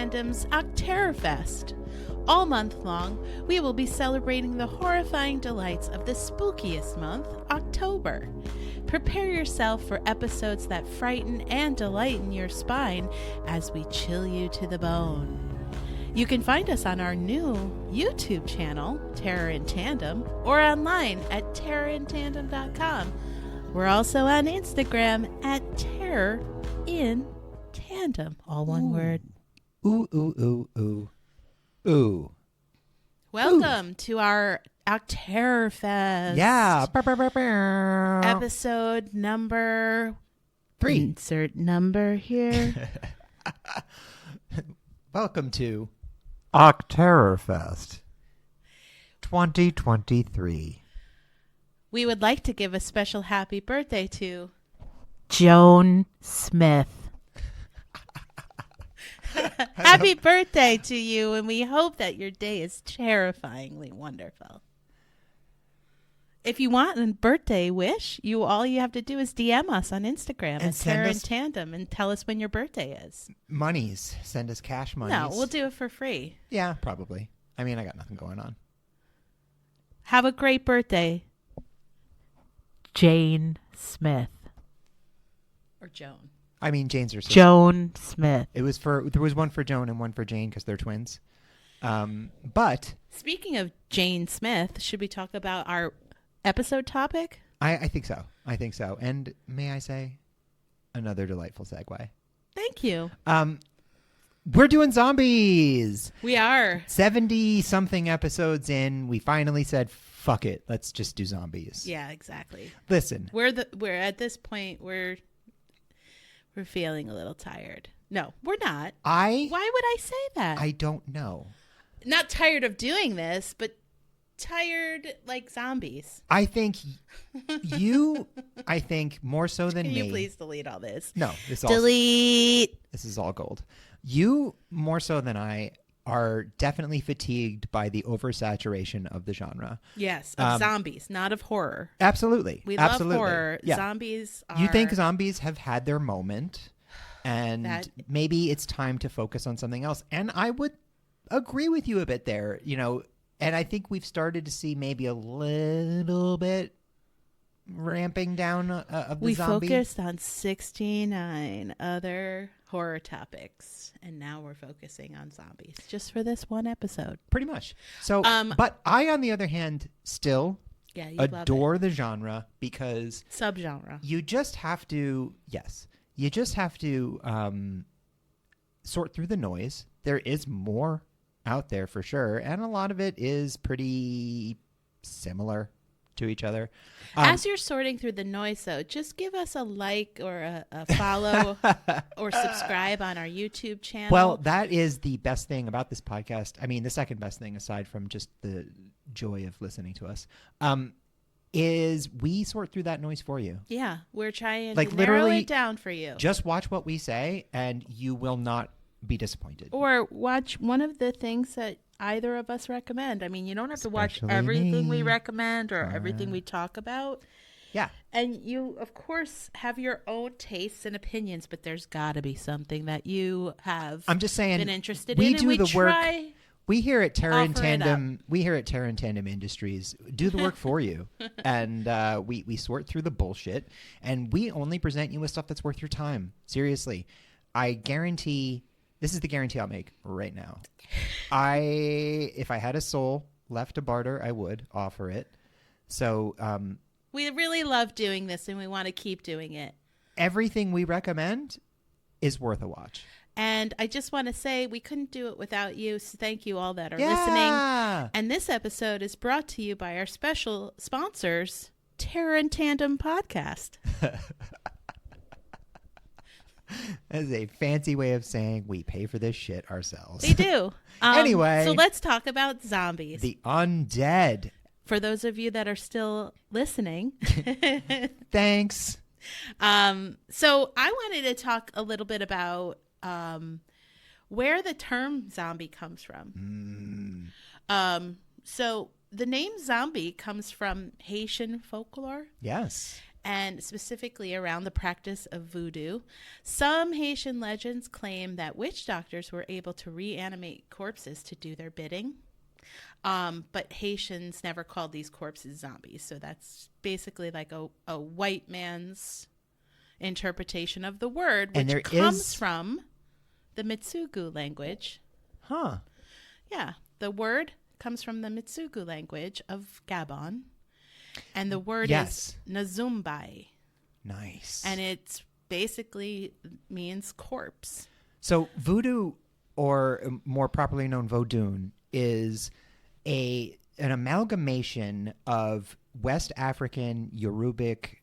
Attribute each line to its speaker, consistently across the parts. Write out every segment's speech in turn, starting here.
Speaker 1: Tandem's Octerrorfest. All month long, we will be celebrating the horrifying delights of the spookiest month, October. Prepare yourself for episodes that frighten and delight in your spine as we chill you to the bone. You can find us on our new YouTube channel, Terror in Tandem, or online at terrorintandem.com. We're also on Instagram at Terror in Tandem. All one word.
Speaker 2: Ooh, ooh, ooh, ooh. Ooh.
Speaker 1: Welcome to our Octerrorfest.
Speaker 2: Yeah.
Speaker 1: Episode number
Speaker 2: 3.
Speaker 1: Insert number here.
Speaker 2: Welcome to Octerrorfest 2023.
Speaker 1: We would like to give a special happy birthday to Joan Smith. Happy birthday to you, and we hope that your day is terrifyingly wonderful. If you want a birthday wish, all you have to do is DM us on Instagram at Terror in Tandem and tell us when your birthday is.
Speaker 2: Monies. Send us cash monies.
Speaker 1: No, we'll do it for free.
Speaker 2: Yeah, probably. I mean, I got nothing going on.
Speaker 1: Have a great birthday, Jane Smith. Or Joan.
Speaker 2: I mean, Jane's her sister.
Speaker 1: Joan Smith.
Speaker 2: There was one for Joan and one for Jane because they're twins. But
Speaker 1: speaking of Jane Smith, should we talk about our episode topic?
Speaker 2: I think so. I think so. And may I say, another delightful segue.
Speaker 1: Thank you.
Speaker 2: We're doing zombies.
Speaker 1: We are
Speaker 2: 70-something episodes in. We finally said, "Fuck it, let's just do zombies."
Speaker 1: Yeah, exactly.
Speaker 2: Listen,
Speaker 1: we're at this point we're feeling a little tired. No, we're not. Why would I say that?
Speaker 2: I don't know.
Speaker 1: Not tired of doing this, but tired like zombies.
Speaker 2: I think I think more so than me.
Speaker 1: Can you please delete all this?
Speaker 2: No, this is all gold. You more so than I are definitely fatigued by the oversaturation of the genre.
Speaker 1: Yes, of zombies, not of horror.
Speaker 2: Absolutely.
Speaker 1: We love horror. Yeah. Zombies are...
Speaker 2: You think zombies have had their moment, and maybe it's time to focus on something else. And I would agree with you a bit there, and I think we've started to see maybe a little bit ramping down of the zombie. We
Speaker 1: focused on 69 other horror topics, and now we're focusing on zombies just for this one episode.
Speaker 2: Pretty much. So, but I, on the other hand, still adore the genre because
Speaker 1: subgenre.
Speaker 2: You just have to, sort through the noise. There is more out there for sure, and a lot of it is pretty similar to each other.
Speaker 1: As you're sorting through the noise, though, just give us a like or a follow or subscribe on our YouTube channel.
Speaker 2: Well, that is the best thing about this podcast. I mean, the second best thing, aside from just the joy of listening to us, is we sort through that noise for you.
Speaker 1: Yeah, we're trying to narrow it down for you.
Speaker 2: Just watch what we say, and you will not be disappointed.
Speaker 1: Or watch one of the things that either of us recommend. I mean, you don't have to watch everything we recommend or everything we talk about.
Speaker 2: Yeah.
Speaker 1: And you, of course, have your own tastes and opinions, but there's got to be something that you have been interested in.
Speaker 2: We do the work. We here at Terror in Tandem, Industries do the work for you. And we sort through the bullshit, and we only present you with stuff that's worth your time. Seriously. I guarantee... This is the guarantee I'll make right now. If I had a soul left to barter, I would offer it. So
Speaker 1: we really love doing this, and we want to keep doing it.
Speaker 2: Everything we recommend is worth a watch.
Speaker 1: And I just want to say we couldn't do it without you. So thank you all that are listening. And this episode is brought to you by our special sponsors, Terror in Tandem Podcast.
Speaker 2: That is a fancy way of saying we pay for this shit ourselves.
Speaker 1: We do.
Speaker 2: Anyway.
Speaker 1: So let's talk about zombies.
Speaker 2: The undead.
Speaker 1: For those of you that are still listening.
Speaker 2: Thanks.
Speaker 1: So I wanted to talk a little bit about where the term zombie comes from. So the name zombie comes from Haitian folklore.
Speaker 2: Yes.
Speaker 1: and specifically around the practice of voodoo. Some Haitian legends claim that witch doctors were able to reanimate corpses to do their bidding. But Haitians never called these corpses zombies. So that's basically like a white man's interpretation of the word, which comes from the Mitsugu language.
Speaker 2: Huh.
Speaker 1: Yeah. The word comes from the Mitsugu language of Gabon. And the word is Nazumbai.
Speaker 2: Nice.
Speaker 1: And it basically means corpse.
Speaker 2: So voodoo, or more properly known Vodun, is an amalgamation of West African Yorubic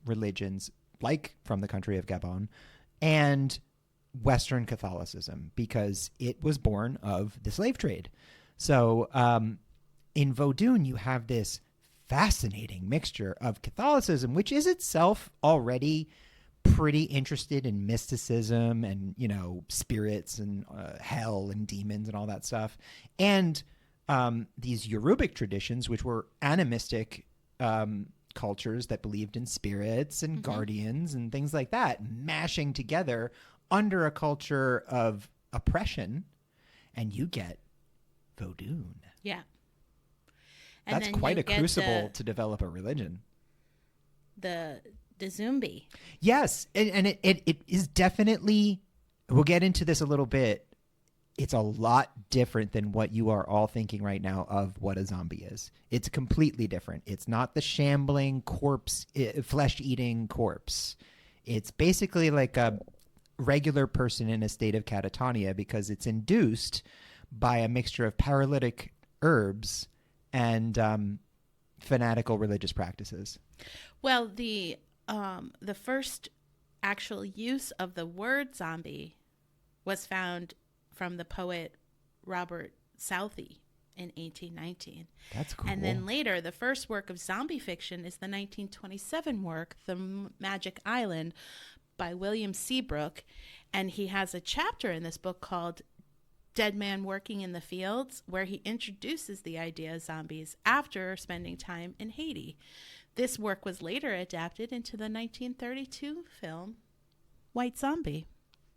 Speaker 2: religions, like from the country of Gabon, and Western Catholicism, because it was born of the slave trade. So in Vodun, you have this fascinating mixture of Catholicism, which is itself already pretty interested in mysticism and, you know, spirits and hell and demons and all that stuff, and these Yorubic traditions, which were animistic cultures that believed in spirits and guardians and things like that, mashing together under a culture of oppression, and you get Vodun.
Speaker 1: Yeah.
Speaker 2: And that's quite a crucible to develop a religion.
Speaker 1: The Zumbi.
Speaker 2: Yes, and it is definitely, we'll get into this a little bit, it's a lot different than what you are all thinking right now of what a zombie is. It's completely different. It's not the shambling corpse, flesh-eating corpse. It's basically like a regular person in a state of catatonia, because it's induced by a mixture of paralytic herbs and fanatical religious practices.
Speaker 1: Well, the first actual use of the word zombie was found from the poet Robert Southey in 1819.
Speaker 2: That's cool.
Speaker 1: And then later, the first work of zombie fiction is the 1927 work, The Magic Island, by William Seabrook. And he has a chapter in this book called Dead Man Working in the Fields, where he introduces the idea of zombies after spending time in Haiti. This work was later adapted into the 1932 film White Zombie.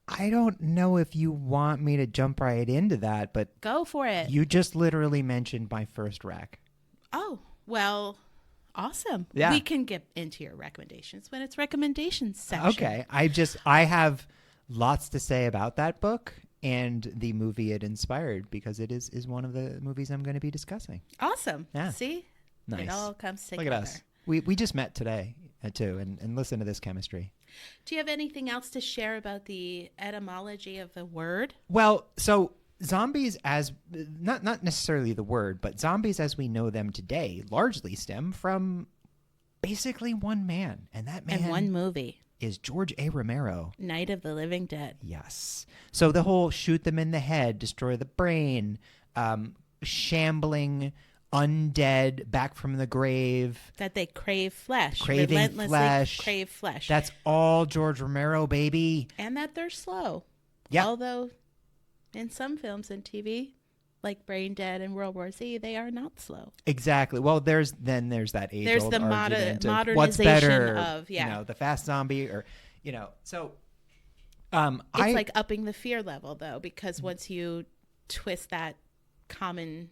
Speaker 2: I don't know if you want me to jump right into that, but
Speaker 1: go for it.
Speaker 2: You just literally mentioned my first rec.
Speaker 1: Oh, well, awesome.
Speaker 2: Yeah.
Speaker 1: We can get into your recommendations when it's recommendations section.
Speaker 2: Okay. I have lots to say about that book and the movie it inspired, because it is one of the movies I'm going to be discussing.
Speaker 1: Awesome.
Speaker 2: Yeah.
Speaker 1: See?
Speaker 2: Nice.
Speaker 1: It all comes together.
Speaker 2: Look at us. We just met today, too, and listen to this chemistry.
Speaker 1: Do you have anything else to share about the etymology of the word?
Speaker 2: Well, so zombies, as not necessarily the word, but zombies as we know them today largely stem from basically one man. And that man...
Speaker 1: and one movie.
Speaker 2: ...is George A. Romero.
Speaker 1: Night of the Living Dead.
Speaker 2: Yes. So the whole shoot them in the head, destroy the brain, shambling... undead, back from the grave.
Speaker 1: That they crave flesh.
Speaker 2: Craving
Speaker 1: relentlessly
Speaker 2: flesh.
Speaker 1: crave flesh.
Speaker 2: That's all George Romero, baby.
Speaker 1: And that they're slow.
Speaker 2: Yeah.
Speaker 1: Although in some films and TV, like Brain Dead and World War Z, they are not slow.
Speaker 2: Exactly. Well, there's that age-old
Speaker 1: there's the
Speaker 2: argument
Speaker 1: modernization
Speaker 2: of what's better,
Speaker 1: of, yeah.
Speaker 2: you know, the fast zombie, or, you know, so...
Speaker 1: it's like upping the fear level, though, because once you twist that common...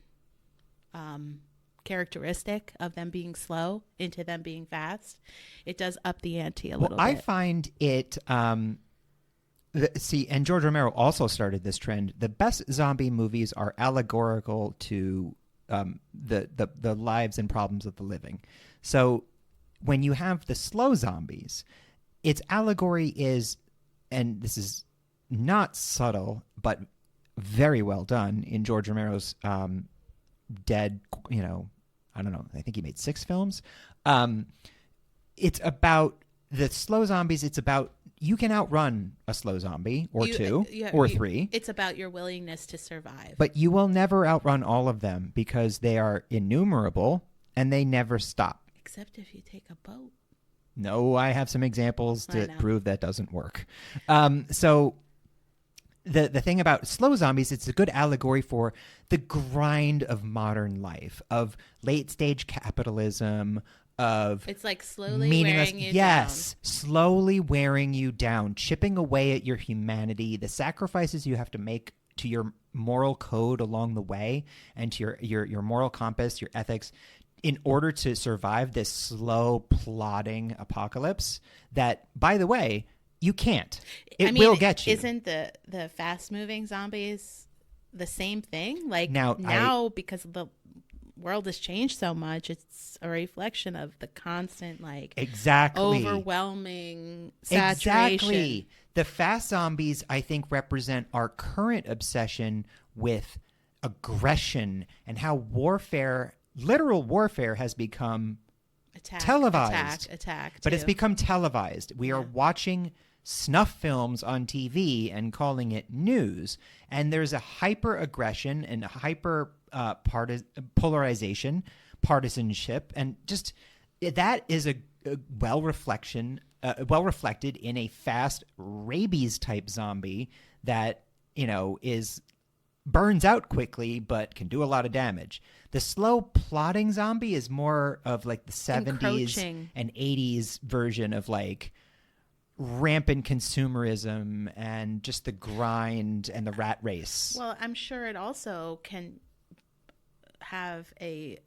Speaker 1: characteristic of them being slow into them being fast, it does up the ante a little bit.
Speaker 2: I find it and George Romero also started this trend. The best zombie movies are allegorical to the lives and problems of the living. So when you have the slow zombies, its allegory is, and this is not subtle but very well done in George Romero's Dead, you know, I don't know, I think he made 6 films. It's about the slow zombies. It's about, you can outrun a slow zombie or 2 or 3.
Speaker 1: It's about your willingness to survive.
Speaker 2: But you will never outrun all of them, because they are innumerable and they never stop.
Speaker 1: Except if you take a boat.
Speaker 2: No, I have some examples to prove that doesn't work. So the thing about slow zombies, it's a good allegory for the grind of modern life, of late stage capitalism, of
Speaker 1: it's like slowly
Speaker 2: meaningless.
Speaker 1: wearing you
Speaker 2: Yes, slowly wearing you down, chipping away at your humanity, the sacrifices you have to make to your moral code along the way, and to your moral compass, your ethics, in order to survive this slow, plodding apocalypse that, by the way, you can't. It will get you.
Speaker 1: Isn't the fast-moving zombies the same thing? Like
Speaker 2: now
Speaker 1: because the world has changed so much, it's a reflection of the constant, like, overwhelming saturation.
Speaker 2: Exactly. The fast zombies, I think, represent our current obsession with aggression and how warfare, literal warfare, has become televised. But it's become televised. We are watching snuff films on TV and calling it news. And there's a hyper aggression and a hyper polarization, partisanship, and just that is a well reflected in a fast rabies type zombie that, you know, burns out quickly but can do a lot of damage. The slow plodding zombie is more of like the 70s and 80s version of like rampant consumerism and just the grind and the rat race.
Speaker 1: Well, I'm sure it also can have a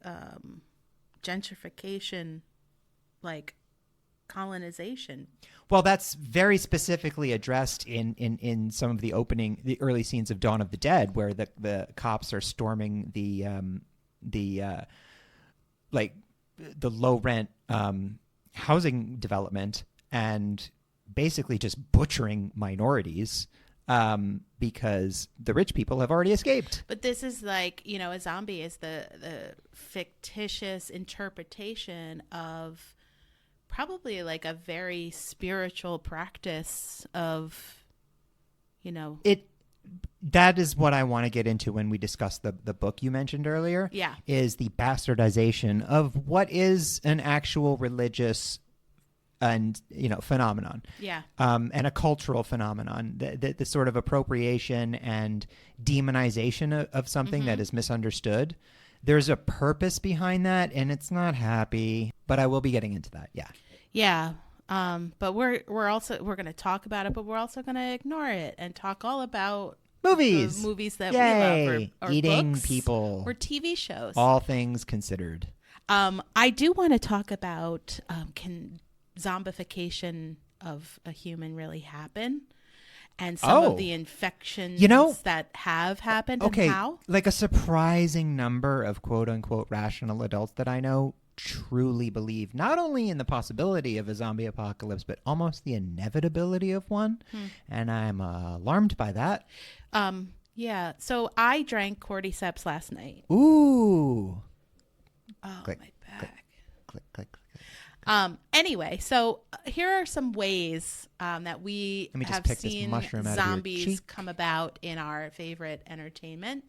Speaker 1: gentrification, like colonization.
Speaker 2: Well, that's very specifically addressed in some of the early scenes of Dawn of the Dead, where the cops are storming the low rent housing development and basically just butchering minorities because the rich people have already escaped.
Speaker 1: But this is like, you know, a zombie is the fictitious interpretation of probably like a very spiritual practice of, you know.
Speaker 2: That is what I want to get into when we discuss the book you mentioned earlier.
Speaker 1: Yeah. Is
Speaker 2: the bastardization of what is an actual religious and, you know, phenomenon.
Speaker 1: Yeah.
Speaker 2: And a cultural phenomenon. The sort of appropriation and demonization of something that is misunderstood. There's a purpose behind that, and it's not happy. But I will be getting into that. Yeah.
Speaker 1: Yeah. But we're going to talk about it, but we're also going to ignore it and talk all about
Speaker 2: movies
Speaker 1: that
Speaker 2: Yay.
Speaker 1: we love, or
Speaker 2: eating
Speaker 1: books,
Speaker 2: people,
Speaker 1: or TV shows.
Speaker 2: All things considered.
Speaker 1: I do want to talk about can zombification of a human really happen, and some of the infections that have happened.
Speaker 2: Okay,
Speaker 1: and how?
Speaker 2: Like a surprising number of quote unquote rational adults that I know truly believe not only in the possibility of a zombie apocalypse, but almost the inevitability of one. And I'm alarmed by that.
Speaker 1: Yeah. So I drank cordyceps last night.
Speaker 2: Ooh.
Speaker 1: Oh,
Speaker 2: click,
Speaker 1: my back.
Speaker 2: Click.
Speaker 1: Anyway, so here are some ways that we have seen zombies come about in our favorite entertainment.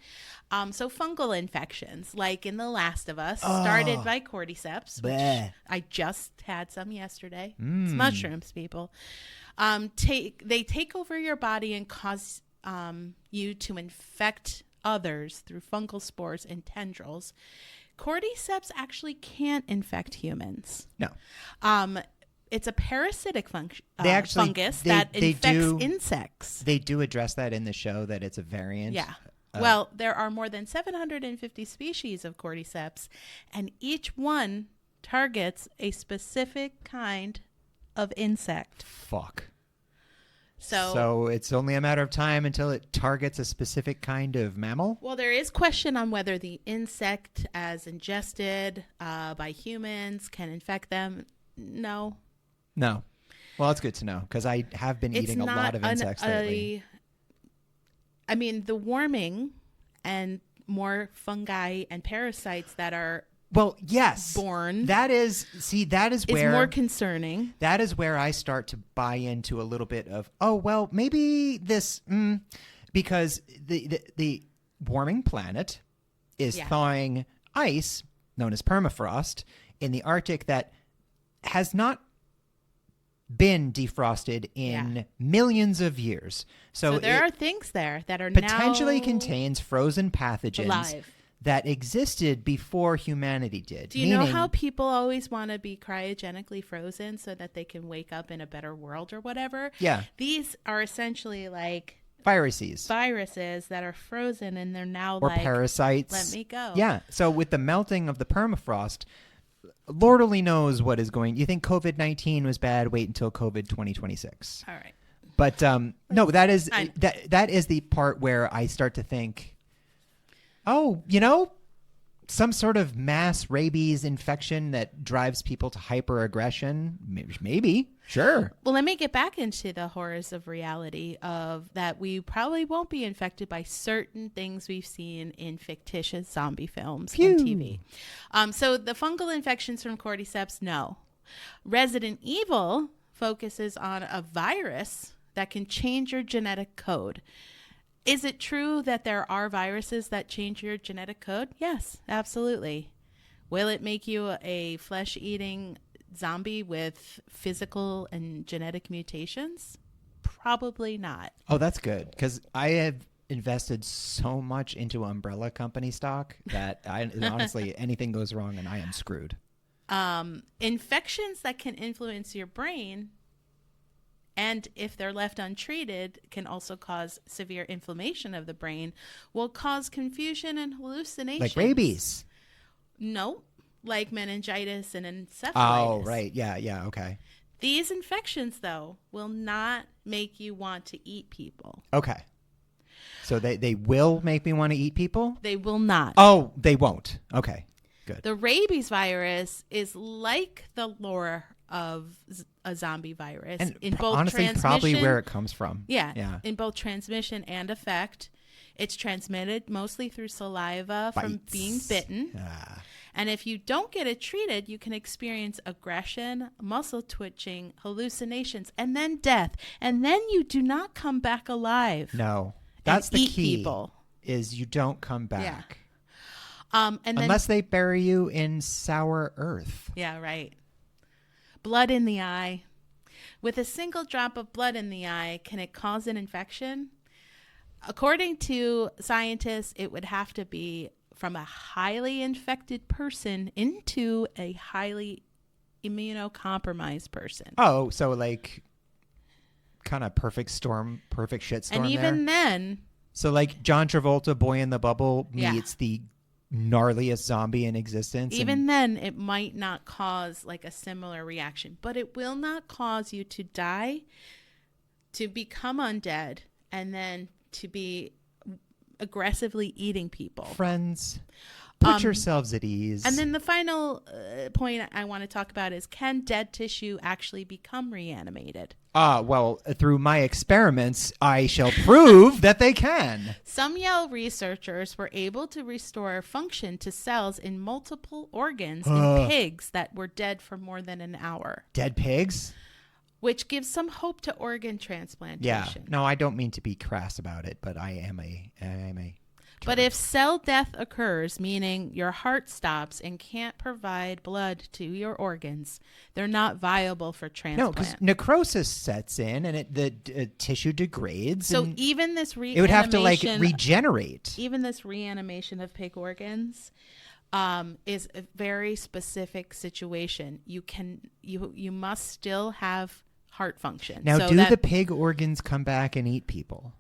Speaker 1: So fungal infections, like in The Last of Us, started by cordyceps, which I just had some yesterday. It's mushrooms, people. They take over your body and cause you to infect others through fungal spores and tendrils. Cordyceps actually can't infect humans.
Speaker 2: No.
Speaker 1: It's a parasitic fungus that infects insects.
Speaker 2: They do address that in the show, that it's a variant.
Speaker 1: Yeah. Well, there are more than 750 species of cordyceps, and each one targets a specific kind of insect.
Speaker 2: Fuck.
Speaker 1: So
Speaker 2: it's only a matter of time until it targets a specific kind of mammal?
Speaker 1: Well, there is question on whether the insect, as ingested by humans, can infect them. No.
Speaker 2: Well, it's good to know, because I have been eating a lot of insects lately.
Speaker 1: I mean, the warming and more fungi and parasites that are born.
Speaker 2: That is where
Speaker 1: more concerning.
Speaker 2: That is where I start to buy into a little bit of, maybe this, because the warming planet is thawing ice, known as permafrost, in the Arctic that has not been defrosted in millions of years. So
Speaker 1: there are things there that are
Speaker 2: potentially
Speaker 1: now
Speaker 2: contains frozen pathogens
Speaker 1: alive.
Speaker 2: that existed before humanity did.
Speaker 1: Do you know how people always want to be cryogenically frozen so that they can wake up in a better world or whatever?
Speaker 2: Yeah.
Speaker 1: These are essentially like
Speaker 2: viruses
Speaker 1: that are frozen, and they're now
Speaker 2: or
Speaker 1: like
Speaker 2: parasites.
Speaker 1: Let me go.
Speaker 2: Yeah. So with the melting of the permafrost, Lord only knows what is going. You think COVID-19 was bad? Wait until COVID 2026.
Speaker 1: All right.
Speaker 2: But no, that is the part where I start to think, oh, some sort of mass rabies infection that drives people to hyperaggression. Maybe. Sure.
Speaker 1: Well, let me get back into the horrors of reality of that we probably won't be infected by certain things we've seen in fictitious zombie films and TV. So the fungal infections from cordyceps, no. Resident Evil focuses on a virus that can change your genetic code. Is it true that there are viruses that change your genetic code? Yes, absolutely. Will it make you a flesh-eating zombie with physical and genetic mutations? Probably not.
Speaker 2: Oh, that's good, because I have invested so much into umbrella company stock that honestly, anything goes wrong and I am screwed.
Speaker 1: Infections that can influence your brain, and if they're left untreated, can also cause severe inflammation of the brain, will cause confusion and hallucinations.
Speaker 2: Like rabies?
Speaker 1: No, like meningitis and encephalitis.
Speaker 2: Oh, right. Yeah, okay.
Speaker 1: These infections, though, will not make you want to eat people.
Speaker 2: Okay. So they will make me want to eat people?
Speaker 1: They will not.
Speaker 2: Oh, they won't. Okay, good.
Speaker 1: The rabies virus is like the lore of a zombie virus,
Speaker 2: and
Speaker 1: in both
Speaker 2: honestly,
Speaker 1: transmission,
Speaker 2: probably where it comes from.
Speaker 1: Yeah, in both transmission and effect. It's transmitted mostly through saliva from being bitten. And if you don't get it treated, you can experience aggression, muscle twitching, hallucinations, and then death. And then you do not come back alive.
Speaker 2: No, that's the key.
Speaker 1: People.
Speaker 2: Is you don't come back.
Speaker 1: Yeah. And
Speaker 2: unless they bury you in sour earth.
Speaker 1: Yeah, right. Blood in the eye. With a single drop of blood in the eye, can it cause an infection? According to scientists, it would have to be from a highly infected person into a highly immunocompromised person.
Speaker 2: Oh, so like kind of perfect shitstorm.
Speaker 1: And even then.
Speaker 2: So like John Travolta, Boy in the Bubble meets the gnarliest zombie in existence.
Speaker 1: Even then, it might not cause like a similar reaction, but it will not cause you to die, to become undead, and then to be aggressively eating people.
Speaker 2: Friends, put yourselves at ease.
Speaker 1: And then the final point I want to talk about is, can dead tissue actually become reanimated?
Speaker 2: Well, through my experiments, I shall prove that they can.
Speaker 1: Some Yale researchers were able to restore function to cells in multiple organs in pigs that were dead for more than an hour.
Speaker 2: Dead pigs?
Speaker 1: Which gives some hope to organ transplantation.
Speaker 2: Yeah. No, I don't mean to be crass about it, but I am a
Speaker 1: But if cell death occurs, meaning your heart stops and can't provide blood to your organs, they're not viable for transplant.
Speaker 2: No, because necrosis sets in and the tissue degrades.
Speaker 1: So even this reanimation,
Speaker 2: it would have to like regenerate.
Speaker 1: Even this reanimation of pig organs is a very specific situation. You must still have heart function.
Speaker 2: Now,
Speaker 1: so
Speaker 2: do the pig organs come back and eat people?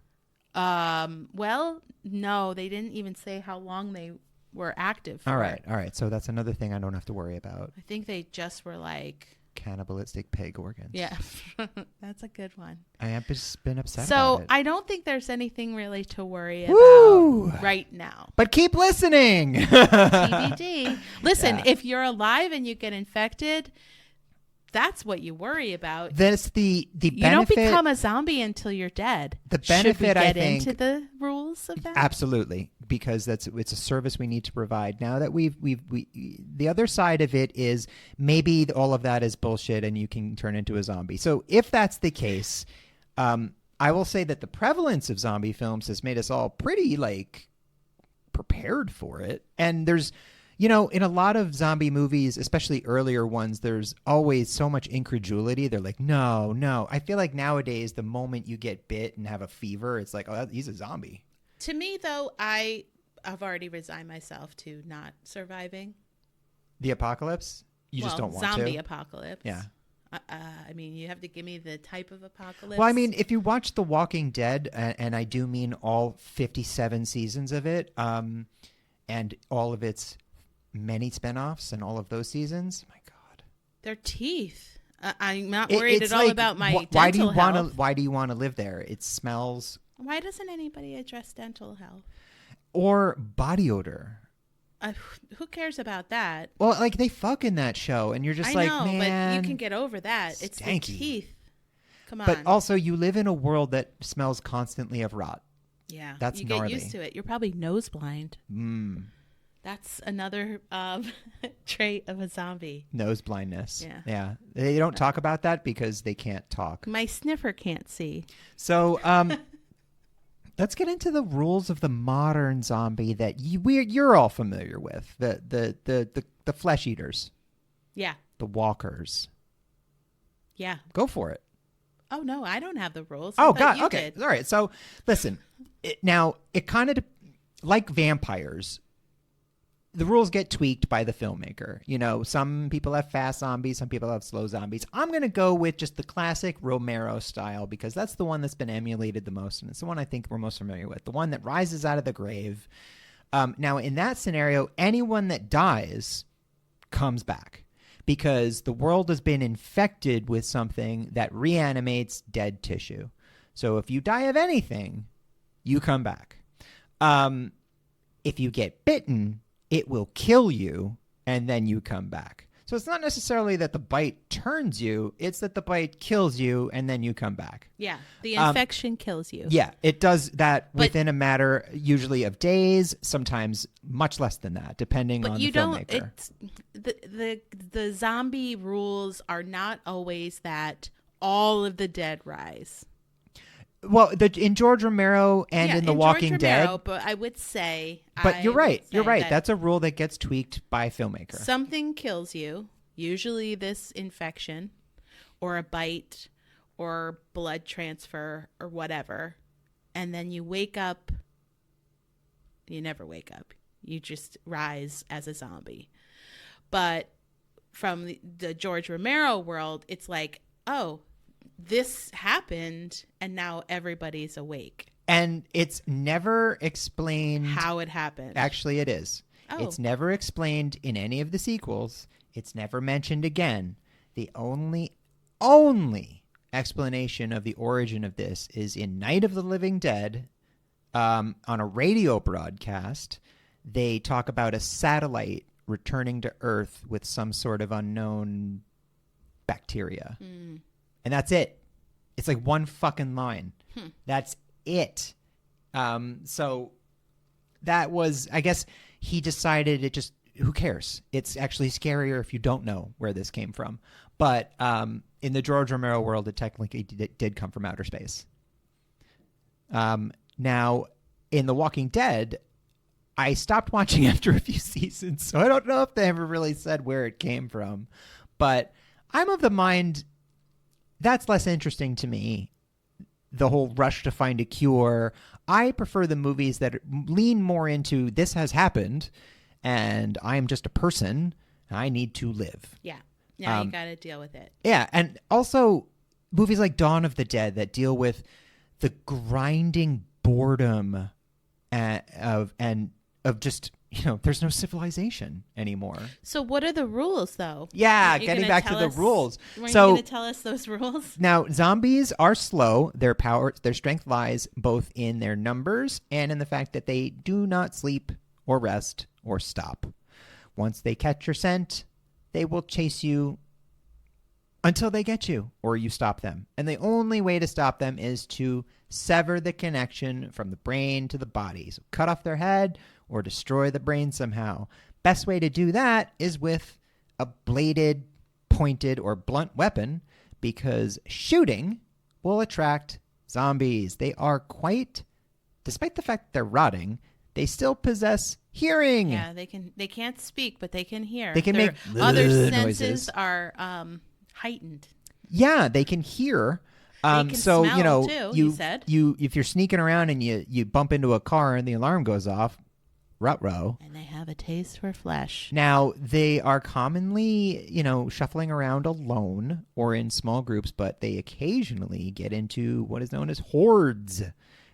Speaker 1: Well, no, they didn't even say how long they were active for.
Speaker 2: All right. So that's another thing I don't have to worry about.
Speaker 1: I think they just were like
Speaker 2: cannibalistic pig organs.
Speaker 1: Yeah, that's a good one.
Speaker 2: I have just been upset
Speaker 1: about
Speaker 2: it.
Speaker 1: I don't think there's anything really to worry about right now.
Speaker 2: But keep listening.
Speaker 1: TBD. Listen, if you're alive and you get infected, that's what you worry about.
Speaker 2: That's the benefit.
Speaker 1: You don't become a zombie until you're dead.
Speaker 2: The benefit,
Speaker 1: Should we
Speaker 2: I
Speaker 1: get
Speaker 2: think,
Speaker 1: into the rules of that?
Speaker 2: Absolutely, because it's a service we need to provide. Now that we the other side of it is maybe all of that is bullshit and you can turn into a zombie. So if that's the case, I will say that the prevalence of zombie films has made us all pretty like prepared for it. And there's, in a lot of zombie movies, especially earlier ones, there's always so much incredulity. They're like, no. I feel like nowadays, the moment you get bit and have a fever, it's like, oh, he's a zombie.
Speaker 1: To me, though, I I've already resigned myself to not surviving.
Speaker 2: The apocalypse? You just don't want to?
Speaker 1: Zombie apocalypse.
Speaker 2: Yeah.
Speaker 1: I mean, you have to give me the type of apocalypse.
Speaker 2: Well, I mean, if you watch The Walking Dead, and I do mean all 57 seasons of it, and all of its many spinoffs and all of those seasons, my God.
Speaker 1: Their teeth. I'm not worried at all
Speaker 2: like,
Speaker 1: about my
Speaker 2: why
Speaker 1: dental health.
Speaker 2: Why do you want to live there? It smells.
Speaker 1: Why doesn't anybody address dental health?
Speaker 2: Or body odor.
Speaker 1: Who cares about that?
Speaker 2: Well, like they fuck in that show, and you're just
Speaker 1: I
Speaker 2: like,
Speaker 1: know,
Speaker 2: man,
Speaker 1: but you can get over that.
Speaker 2: stanky.
Speaker 1: It's the teeth. Come on.
Speaker 2: But also, you live in a world that smells constantly of rot.
Speaker 1: Yeah,
Speaker 2: that's
Speaker 1: you
Speaker 2: gnarly.
Speaker 1: get used to it. You're probably nose blind. That's another trait of a zombie.
Speaker 2: Nose blindness.
Speaker 1: Yeah.
Speaker 2: They don't talk about that because they can't talk.
Speaker 1: My sniffer can't see.
Speaker 2: So, let's get into the rules of the modern zombie that you're all familiar with. The flesh eaters.
Speaker 1: Yeah.
Speaker 2: The walkers.
Speaker 1: Yeah.
Speaker 2: Go for it.
Speaker 1: Oh no, I don't have the rules.
Speaker 2: Oh God. Okay.
Speaker 1: Did.
Speaker 2: All right. So listen. It kind of like vampires. The rules get tweaked by the filmmaker. You know, some people have fast zombies, some people have slow zombies. I'm going to go with just the classic Romero style because that's the one that's been emulated the most, and it's the one I think we're most familiar with, the one that rises out of the grave. Now, in that scenario, anyone that dies comes back because the world has been infected with something that reanimates dead tissue. So if you die of anything, you come back. If you get bitten, it will kill you, and then you come back. So it's not necessarily that the bite turns you, it's that the bite kills you, and then you come back.
Speaker 1: Yeah, the infection kills you.
Speaker 2: Yeah, it does that within a matter usually of days, sometimes much less than that, depending on the filmmaker.
Speaker 1: The zombie rules are not always that all of the dead rise.
Speaker 2: Well, in George Romero and in The Walking Dead.
Speaker 1: But I would say.
Speaker 2: But you're right. You're right. That's a rule that gets tweaked by filmmaker.
Speaker 1: Something kills you, usually this infection or a bite or blood transfer or whatever. And then you wake up. You never wake up. You just rise as a zombie. But from the George Romero world, it's like, oh, this happened and now everybody's awake.
Speaker 2: And it's never explained
Speaker 1: how it happened.
Speaker 2: Actually, it is.
Speaker 1: Oh.
Speaker 2: It's never explained in any of the sequels. It's never mentioned again. The only explanation of the origin of this is in Night of the Living Dead, on a radio broadcast. They talk about a satellite returning to Earth with some sort of unknown bacteria. And that's it. It's like one fucking line. That's it. So that was, I guess he decided it just, who cares? It's actually scarier if you don't know where this came from. But in the George Romero world, it technically did come from outer space. Now, in The Walking Dead, I stopped watching after a few seasons, so I don't know if they ever really said where it came from. But I'm of the mind that's less interesting to me, the whole rush to find a cure. I prefer the movies that lean more into this has happened, and I am just a person. I need to live.
Speaker 1: Yeah. Now you got to deal with it.
Speaker 2: Yeah, and also movies like Dawn of the Dead that deal with the grinding boredom of just, you know, there's no civilization anymore.
Speaker 1: So what are the rules, though?
Speaker 2: Yeah, getting back to the rules.
Speaker 1: Were you going to tell us those rules?
Speaker 2: Now, zombies are slow. Their strength lies both in their numbers and in the fact that they do not sleep or rest or stop. Once they catch your scent, they will chase you until they get you or you stop them. And the only way to stop them is to sever the connection from the brain to the body. So cut off their head or destroy the brain somehow. Best way to do that is with a bladed, pointed, or blunt weapon, because shooting will attract zombies. They are quite, despite the fact that they're rotting, they still possess hearing.
Speaker 1: Yeah, they can't speak, but they can hear.
Speaker 2: They can make
Speaker 1: other senses
Speaker 2: noises.
Speaker 1: Are heightened.
Speaker 2: Yeah, they can hear.
Speaker 1: They can
Speaker 2: so
Speaker 1: smell
Speaker 2: you know,
Speaker 1: too,
Speaker 2: you
Speaker 1: he said.
Speaker 2: if you're sneaking around and you bump into a car and the alarm goes off, ruh-roh.
Speaker 1: And they have a taste for flesh.
Speaker 2: Now, they are commonly, shuffling around alone or in small groups, but they occasionally get into what is known as hordes. And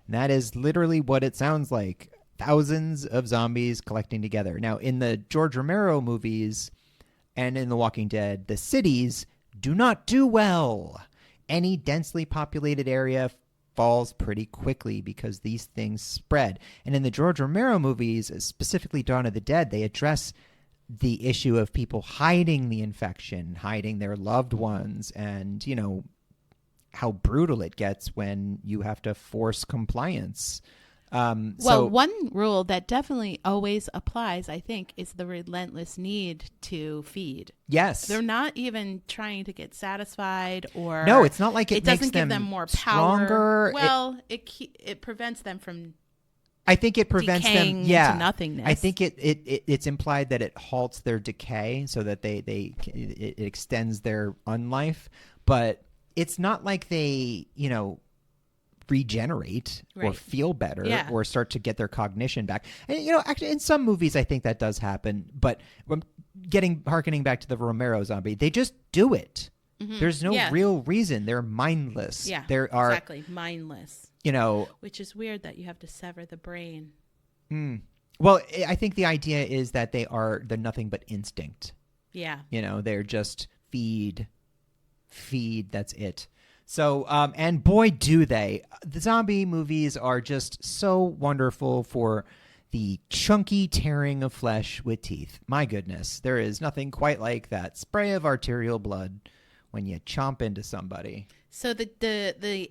Speaker 2: that is literally what it sounds like. Thousands of zombies collecting together. Now, in the George Romero movies and in The Walking Dead, the cities do not do well. Any densely populated area falls pretty quickly because these things spread. And in the George Romero movies, specifically Dawn of the Dead, they address the issue of people hiding the infection, hiding their loved ones, and, how brutal it gets when you have to force compliance.
Speaker 1: One rule that definitely always applies, I think, is the relentless need to feed.
Speaker 2: Yes.
Speaker 1: They're not even trying to get satisfied or...
Speaker 2: No, it's not like it makes
Speaker 1: doesn't give them more
Speaker 2: stronger.
Speaker 1: Power. Well, it prevents them from...
Speaker 2: I think it prevents them
Speaker 1: to nothingness.
Speaker 2: I think it's implied that it halts their decay so that it extends their unlife, but it's not like they, regenerate or feel better or start to get their cognition back. And actually in some movies I think that does happen, but harkening back to the Romero zombie, they just do it. Mm-hmm. There's no real reason. They're mindless.
Speaker 1: Yeah,
Speaker 2: exactly,
Speaker 1: mindless.
Speaker 2: Which
Speaker 1: is weird that you have to sever the brain.
Speaker 2: Well, I think the idea is that they're nothing but instinct.
Speaker 1: Yeah.
Speaker 2: They're just feed, that's it. So, and boy, do they. The zombie movies are just so wonderful for the chunky tearing of flesh with teeth. My goodness, there is nothing quite like that spray of arterial blood when you chomp into somebody.
Speaker 1: So the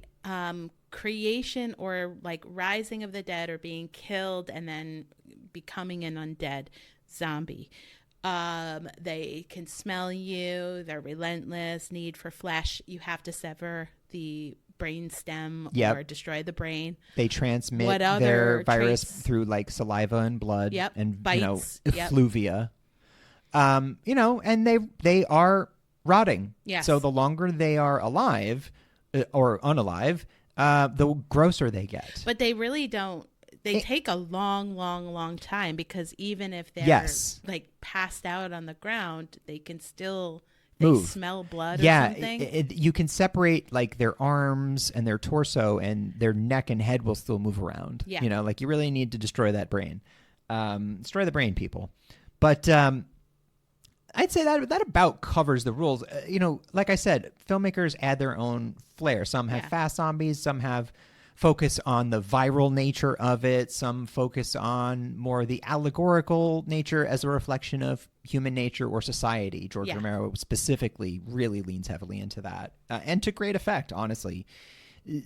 Speaker 1: creation or like rising of the dead or being killed and then becoming an undead zombie. They can smell you. They're relentless. Need for flesh. You have to sever the brain stem or destroy the brain.
Speaker 2: They transmit their virus through like saliva and blood and
Speaker 1: bites.
Speaker 2: Effluvia. And they are rotting.
Speaker 1: Yes.
Speaker 2: So the longer they are alive or unalive, the grosser they get.
Speaker 1: But they really don't. They take a long, long, long time because even if they're like passed out on the ground, they can still move. Smell blood or something.
Speaker 2: You can separate like their arms and their torso, and their neck and head will still move around.
Speaker 1: Yeah.
Speaker 2: You really need to destroy that brain. Destroy the brain, people. But I'd say that about covers the rules. Like I said, filmmakers add their own flair. Some have fast zombies, some have focus on the viral nature of it. Some focus on more the allegorical nature as a reflection of human nature or society. George Romero specifically really leans heavily into that. And to great effect, honestly.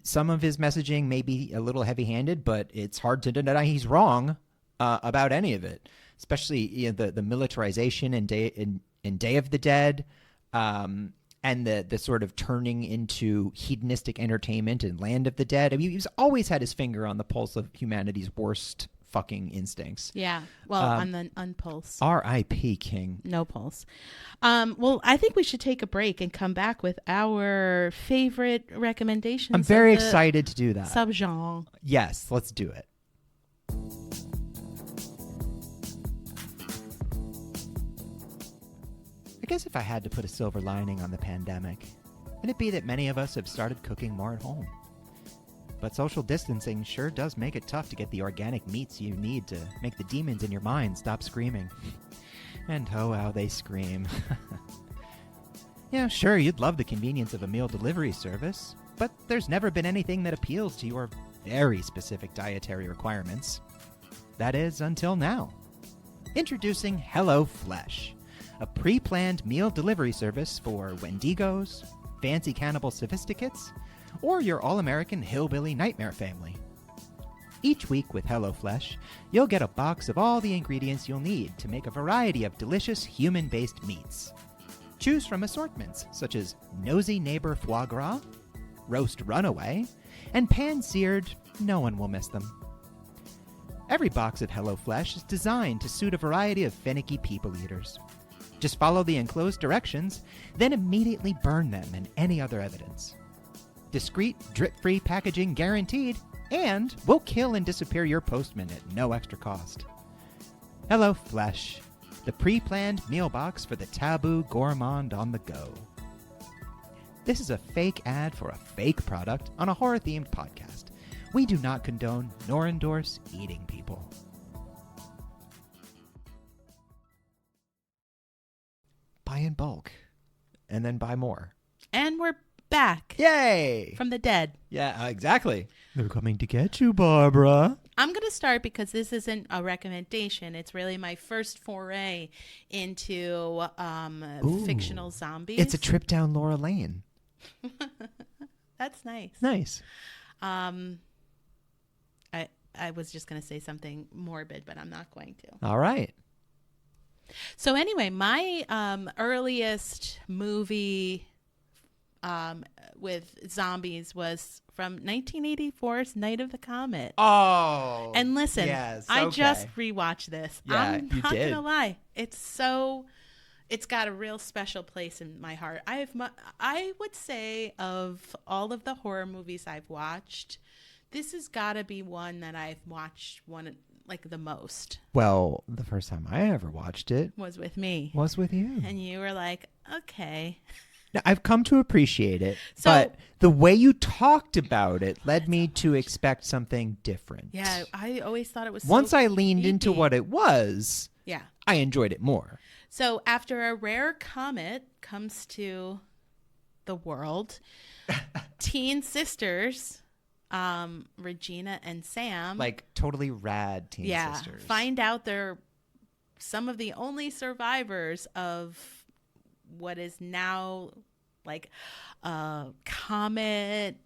Speaker 2: Some of his messaging may be a little heavy-handed, but it's hard to deny he's wrong about any of it. Especially the militarization in Day of the Dead, and the sort of turning into hedonistic entertainment in Land of the Dead. I mean, he's always had his finger on the pulse of humanity's worst fucking instincts.
Speaker 1: Yeah. Well, on the unpulse.
Speaker 2: R.I.P. King.
Speaker 1: No pulse. Well, I think we should take a break and come back with our favorite recommendations.
Speaker 2: I'm very excited to do that.
Speaker 1: Subgenre.
Speaker 2: Yes, let's do it. I guess if I had to put a silver lining on the pandemic, it'd be that many of us have started cooking more at home. But social distancing sure does make it tough to get the organic meats you need to make the demons in your mind stop screaming. And oh, how they scream. Yeah, sure, you'd love the convenience of a meal delivery service, but there's never been anything that appeals to your very specific dietary requirements. That is, until now. Introducing HelloFresh, a pre-planned meal delivery service for Wendigos, fancy cannibal sophisticates, or your all-American hillbilly nightmare family. Each week with HelloFresh, you'll get a box of all the ingredients you'll need to make a variety of delicious human-based meats. Choose from assortments such as nosy neighbor foie gras, roast runaway, and pan-seared no one will miss them. Every box of HelloFresh is designed to suit a variety of finicky people eaters. Just follow the enclosed directions, then immediately burn them and any other evidence. Discreet, drip-free packaging guaranteed, and we'll kill and disappear your postman at no extra cost. Hello Flesh, the pre-planned meal box for the taboo gourmand on the go. This is a fake ad for a fake product on a horror-themed podcast. We do not condone nor endorse eating people. Buy in bulk, and then buy more.
Speaker 1: And we're back.
Speaker 2: Yay!
Speaker 1: From the dead.
Speaker 2: Yeah, exactly. They're coming to get you, Barbara.
Speaker 1: I'm going to start because this isn't a recommendation. It's really my first foray into fictional zombies.
Speaker 2: It's a trip down Laura Lane.
Speaker 1: That's nice.
Speaker 2: Nice.
Speaker 1: I was just going to say something morbid, but I'm not going to.
Speaker 2: All right.
Speaker 1: So anyway, my earliest movie with zombies was from 1984's Night of the Comet.
Speaker 2: Oh.
Speaker 1: And listen,
Speaker 2: yes,
Speaker 1: I
Speaker 2: okay.
Speaker 1: just rewatched this.
Speaker 2: Yeah,
Speaker 1: I'm
Speaker 2: you
Speaker 1: not
Speaker 2: did.
Speaker 1: gonna lie. It's got a real special place in my heart. I would say of all of the horror movies I've watched, this has got to be one that I've watched the most.
Speaker 2: Well, the first time I ever watched it
Speaker 1: Was with me.
Speaker 2: was with you.
Speaker 1: And you were like, okay.
Speaker 2: Now, I've come to appreciate it,
Speaker 1: So-
Speaker 2: but the way you talked about it led me to expect something different.
Speaker 1: Yeah, I always thought it was
Speaker 2: Once
Speaker 1: so
Speaker 2: I leaned into
Speaker 1: creepy.
Speaker 2: what it was,
Speaker 1: Yeah.
Speaker 2: I enjoyed it more.
Speaker 1: So after a rare comet comes to the world, teen sisters, Regina and Sam,
Speaker 2: Like totally rad teen
Speaker 1: yeah,
Speaker 2: sisters.
Speaker 1: find out they're some of the only survivors of what is now like a comet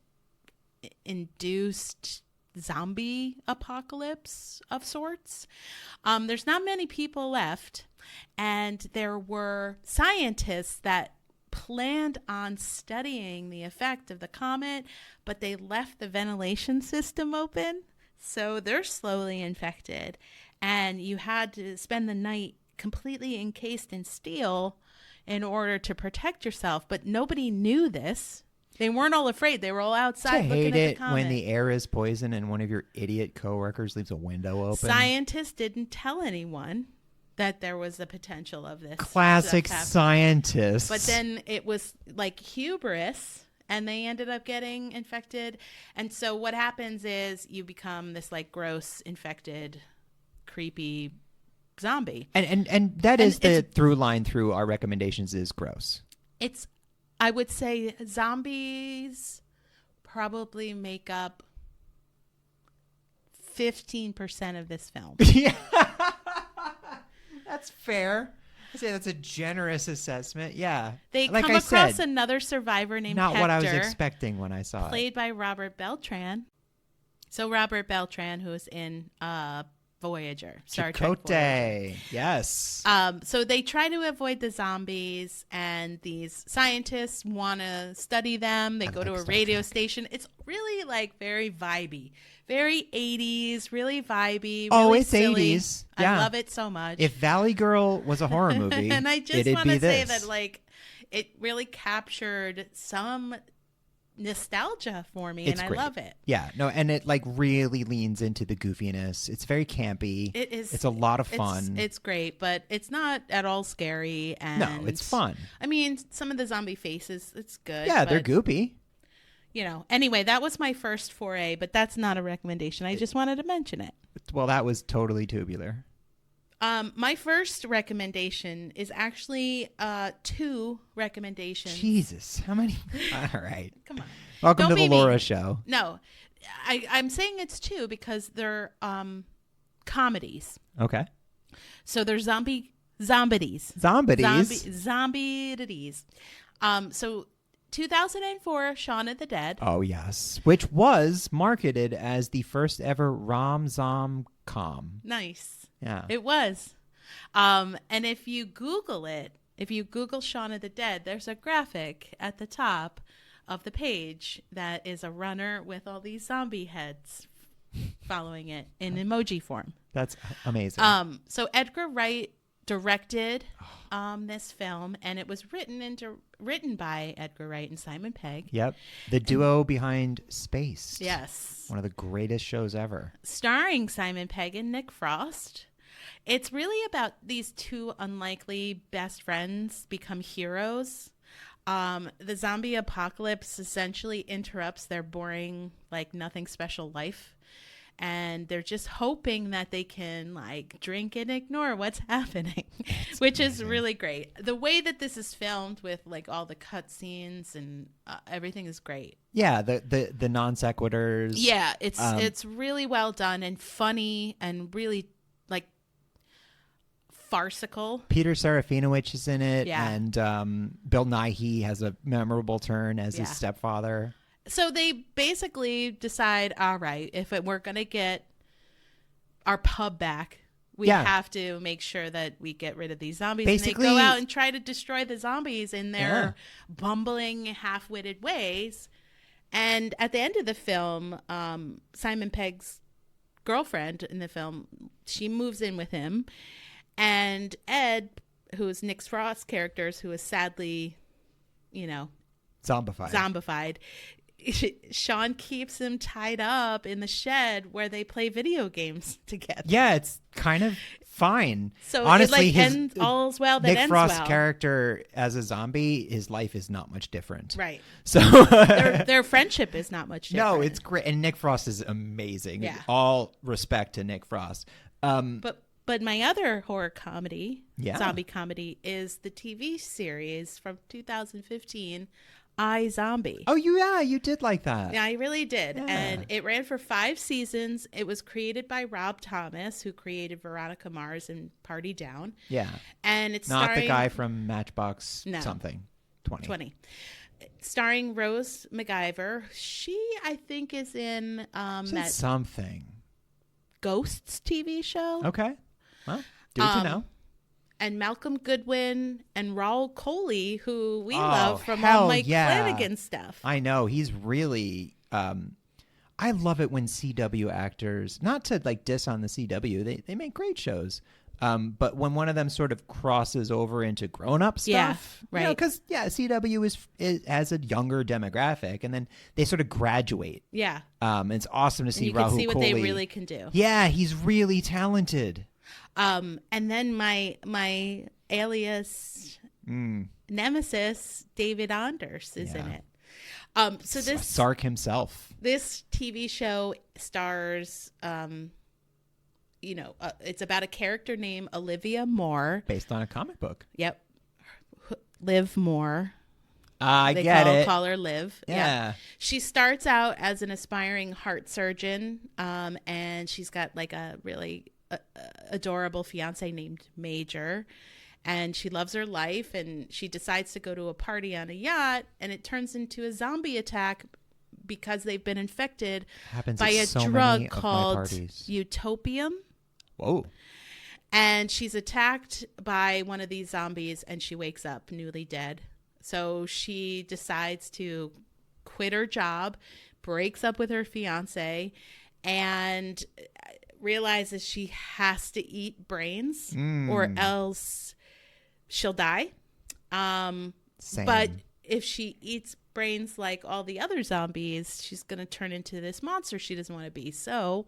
Speaker 1: induced zombie apocalypse of sorts. There's not many people left, and there were scientists that planned on studying the effect of the comet, but they left the ventilation system open, so they're slowly infected, and you had to spend the night completely encased in steel in order to protect yourself. But nobody knew this. They weren't all afraid. They were all outside
Speaker 2: I
Speaker 1: looking
Speaker 2: hate
Speaker 1: at the
Speaker 2: it
Speaker 1: comet.
Speaker 2: when the air is poison and one of your idiot coworkers leaves a window open.
Speaker 1: Scientists didn't tell anyone that there was the potential of this.
Speaker 2: Classic
Speaker 1: stuff happening.
Speaker 2: scientists.
Speaker 1: But then it was like hubris, and they ended up getting infected. And so what happens is you become this like gross, infected, creepy zombie.
Speaker 2: And that is the through line through our recommendations is gross.
Speaker 1: It's, I would say zombies probably make up 15% of this film.
Speaker 2: Yeah. That's fair. I say that's a generous assessment. Yeah.
Speaker 1: They
Speaker 2: like
Speaker 1: come
Speaker 2: I
Speaker 1: across
Speaker 2: said,
Speaker 1: another survivor named
Speaker 2: not
Speaker 1: Hector,
Speaker 2: what I was expecting when I saw it.
Speaker 1: played by Robert Beltran. So Robert Beltran, who is in Voyager, Star Trek Voyager.
Speaker 2: Chakotay. Yes.
Speaker 1: So they try to avoid the zombies, and these scientists want to study them. They go to a radio station. It's really like very vibey, very 80s, really vibey.
Speaker 2: Oh,
Speaker 1: really
Speaker 2: it's
Speaker 1: silly.
Speaker 2: 80s. Yeah.
Speaker 1: I love it so much.
Speaker 2: If Valley Girl was a horror movie,
Speaker 1: and I just
Speaker 2: it'd
Speaker 1: want
Speaker 2: be
Speaker 1: to say
Speaker 2: this.
Speaker 1: that like it really captured some nostalgia for me,
Speaker 2: It's
Speaker 1: and
Speaker 2: great.
Speaker 1: I love it.
Speaker 2: Yeah, no, and it like really leans into the goofiness. It's very campy.
Speaker 1: It is.
Speaker 2: It's a lot of fun.
Speaker 1: It's great, but it's not at all scary. And
Speaker 2: No, it's fun.
Speaker 1: I mean, some of the zombie faces, it's good.
Speaker 2: Yeah, they're
Speaker 1: but,
Speaker 2: goopy.
Speaker 1: You know. Anyway, that was my first foray, but that's not a recommendation. I just wanted to mention it.
Speaker 2: Well, that was totally tubular.
Speaker 1: My first recommendation is actually 2 recommendations.
Speaker 2: Jesus, how many? All right.
Speaker 1: Come on.
Speaker 2: Welcome
Speaker 1: Don't
Speaker 2: to the
Speaker 1: be
Speaker 2: Laura
Speaker 1: mean.
Speaker 2: Show.
Speaker 1: No, I'm saying it's 2 because they're comedies.
Speaker 2: Okay.
Speaker 1: So they're zombies.
Speaker 2: Zombies.
Speaker 1: Zombies. So 2004, Shaun of the Dead.
Speaker 2: Oh, yes. Which was marketed as the first ever rom-zom-com.
Speaker 1: Nice.
Speaker 2: Yeah.
Speaker 1: It was. And if you Google it, if you Google Shaun of the Dead, there's a graphic at the top of the page that is a runner with all these zombie heads following it in emoji form.
Speaker 2: That's amazing.
Speaker 1: So Edgar Wright directed this film, and it was written by Edgar Wright and Simon Pegg.
Speaker 2: Yep. The duo behind Spaced.
Speaker 1: Yes.
Speaker 2: One of the greatest shows ever.
Speaker 1: Starring Simon Pegg and Nick Frost. It's really about these two unlikely best friends become heroes. The zombie apocalypse essentially interrupts their boring, like nothing special life. And they're just hoping that they can like drink and ignore what's happening, which is really great. The way that this is filmed with like all the cutscenes and everything is great.
Speaker 2: Yeah, the non sequiturs.
Speaker 1: Yeah, it's really well done and funny and really like farcical.
Speaker 2: Peter Serafinowicz is in it,
Speaker 1: Yeah.
Speaker 2: and Bill Nighy has a memorable turn as his stepfather.
Speaker 1: So they basically decide, all right, if we're going to get our pub back, we have to make sure that we get rid of these zombies.
Speaker 2: Basically,
Speaker 1: and they go out and try to destroy the zombies in their bumbling, half-witted ways. And at the end of the film, Simon Pegg's girlfriend in the film, she moves in with him. And Ed, who is Nick Frost's character, who is sadly, zombified. Sean keeps him tied up in the shed where they play video games together.
Speaker 2: Yeah, it's kind of fine.
Speaker 1: So
Speaker 2: honestly,
Speaker 1: it ends all's well that
Speaker 2: Nick
Speaker 1: ends
Speaker 2: Frost's
Speaker 1: well.
Speaker 2: character as a zombie, his life is not much different.
Speaker 1: Right.
Speaker 2: So
Speaker 1: their friendship is not much different.
Speaker 2: No, it's great, and Nick Frost is amazing.
Speaker 1: Yeah.
Speaker 2: All respect to Nick Frost.
Speaker 1: But my other horror comedy, zombie comedy, is the TV series from 2015. iZombie.
Speaker 2: Oh, you did like that.
Speaker 1: Yeah, I really did.
Speaker 2: Yeah.
Speaker 1: And it ran for 5 seasons. It was created by Rob Thomas, who created Veronica Mars and Party Down.
Speaker 2: Yeah.
Speaker 1: And it's
Speaker 2: not
Speaker 1: starring...
Speaker 2: the guy from Matchbox something. 20.
Speaker 1: Starring Rose McIver. She, I think, is in that
Speaker 2: something.
Speaker 1: Ghosts TV show.
Speaker 2: Okay. Well, do what you know.
Speaker 1: And Malcolm Goodwin and Raul Coley, who we love from all Mike Flanagan stuff.
Speaker 2: I know. He's really... I love it when CW actors... Not to like diss on the CW. They make great shows. But when one of them sort of crosses over into grown-up stuff...
Speaker 1: Yeah, right.
Speaker 2: Because, CW is has a younger demographic. And then they sort of graduate.
Speaker 1: Yeah.
Speaker 2: It's awesome to see Raul Coley.
Speaker 1: You can see what they really can do.
Speaker 2: Yeah, he's really talented.
Speaker 1: And then my alias nemesis, David Anders, is in it. So this
Speaker 2: Sark himself.
Speaker 1: This TV show stars, it's about a character named Olivia Moore,
Speaker 2: based on a comic book.
Speaker 1: Yep, Liv Moore.
Speaker 2: They
Speaker 1: call her Liv.
Speaker 2: Yeah.
Speaker 1: She starts out as an aspiring heart surgeon, and she's got like a really adorable fiance named Major, and she loves her life, and she decides to go to a party on a yacht, and it turns into a zombie attack because they've been infected by a drug called utopium.
Speaker 2: Whoa.
Speaker 1: And she's attacked by one of these zombies, and she wakes up newly dead. So she decides to quit her job, breaks up with her fiance, and realizes she has to eat brains or else she'll die. But if she eats brains like all the other zombies, she's going to turn into this monster she doesn't want to be. So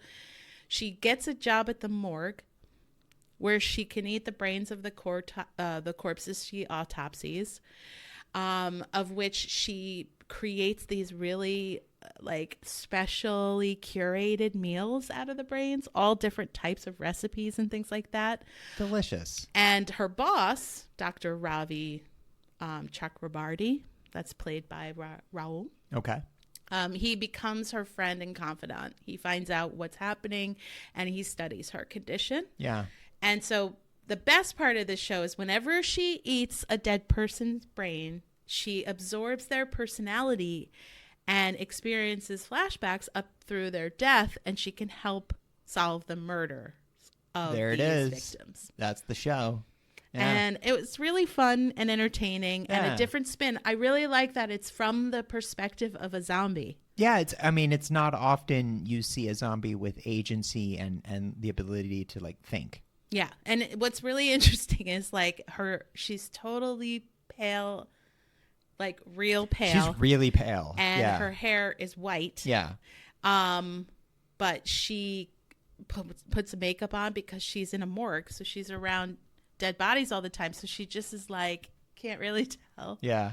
Speaker 1: she gets a job at the morgue where she can eat the brains of the corpses she autopsies, of which she creates these really like specially curated meals out of the brains, all different types of recipes and things like that.
Speaker 2: Delicious.
Speaker 1: And her boss, Dr. Ravi Chakrabarti, that's played by Raul.
Speaker 2: Okay.
Speaker 1: He becomes her friend and confidant. He finds out what's happening and he studies her condition.
Speaker 2: Yeah.
Speaker 1: And so the best part of this show is whenever she eats a dead person's brain, she absorbs their personality and experiences flashbacks up through their death, and she can help solve the murder of these victims.
Speaker 2: That's the show. Yeah.
Speaker 1: And it was really fun and entertaining and a different spin. I really like that it's from the perspective of a zombie.
Speaker 2: Yeah, it's not often you see a zombie with agency and the ability to like think.
Speaker 1: Yeah, and what's really interesting is like she's totally pale, like real pale.
Speaker 2: She's really pale.
Speaker 1: And her hair is white.
Speaker 2: Yeah.
Speaker 1: But she puts some makeup on because she's in a morgue, so she's around dead bodies all the time, so she just is like can't really tell.
Speaker 2: Yeah.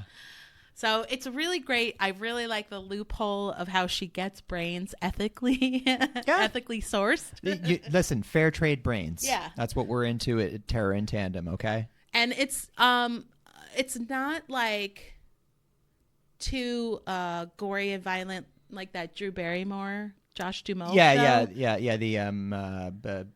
Speaker 1: So it's really great. I really like the loophole of how she gets brains ethically, ethically sourced.
Speaker 2: Listen, fair trade brains.
Speaker 1: Yeah,
Speaker 2: that's what we're into at Terror in Tandem. Okay,
Speaker 1: and it's not like too gory and violent like that Drew Barrymore, Josh Duhamel.
Speaker 2: Yeah. The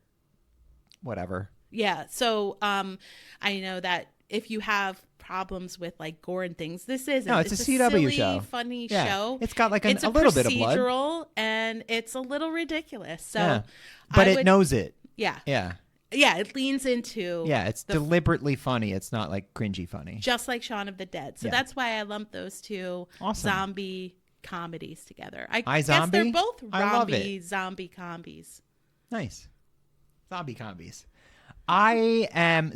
Speaker 2: whatever.
Speaker 1: Yeah. So I know that if you have problems with like gore and things, this isn't.
Speaker 2: No, it's a CW
Speaker 1: silly,
Speaker 2: show.
Speaker 1: Funny show.
Speaker 2: It's got like a little bit of blood.
Speaker 1: Procedural, and it's a little ridiculous. So,
Speaker 2: yeah. But it knows it.
Speaker 1: Yeah.
Speaker 2: Yeah.
Speaker 1: Yeah, it leans into.
Speaker 2: Yeah, it's deliberately funny. It's not like cringy funny.
Speaker 1: Just like Shaun of the Dead. So that's why I lump those two zombie comedies together. I guess they're both zombie combies.
Speaker 2: Nice. Zombie combies.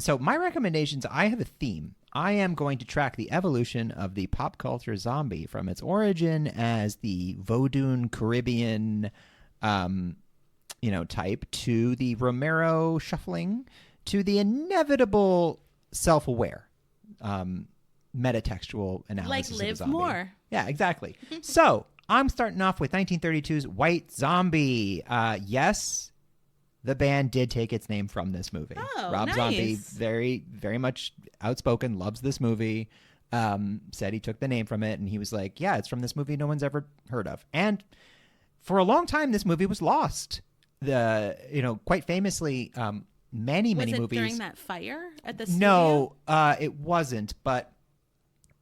Speaker 2: So my recommendations, I have a theme. I am going to track the evolution of the pop culture zombie from its origin as the Vodun Caribbean, type to the Romero shuffling to the inevitable self-aware, metatextual analysis
Speaker 1: like
Speaker 2: of
Speaker 1: Live
Speaker 2: a zombie.
Speaker 1: More.
Speaker 2: Yeah, exactly. So I'm starting off with 1932's White Zombie. Yes. The band did take its name from this movie.
Speaker 1: Oh,
Speaker 2: Rob
Speaker 1: nice.
Speaker 2: Zombie, very, very much outspoken, loves this movie, said he took the name from it, and he was like, yeah, it's from this movie no one's ever heard of. And for a long time, this movie was lost. Quite famously, many movies.
Speaker 1: Was it during that fire at the studio?
Speaker 2: No, it wasn't, but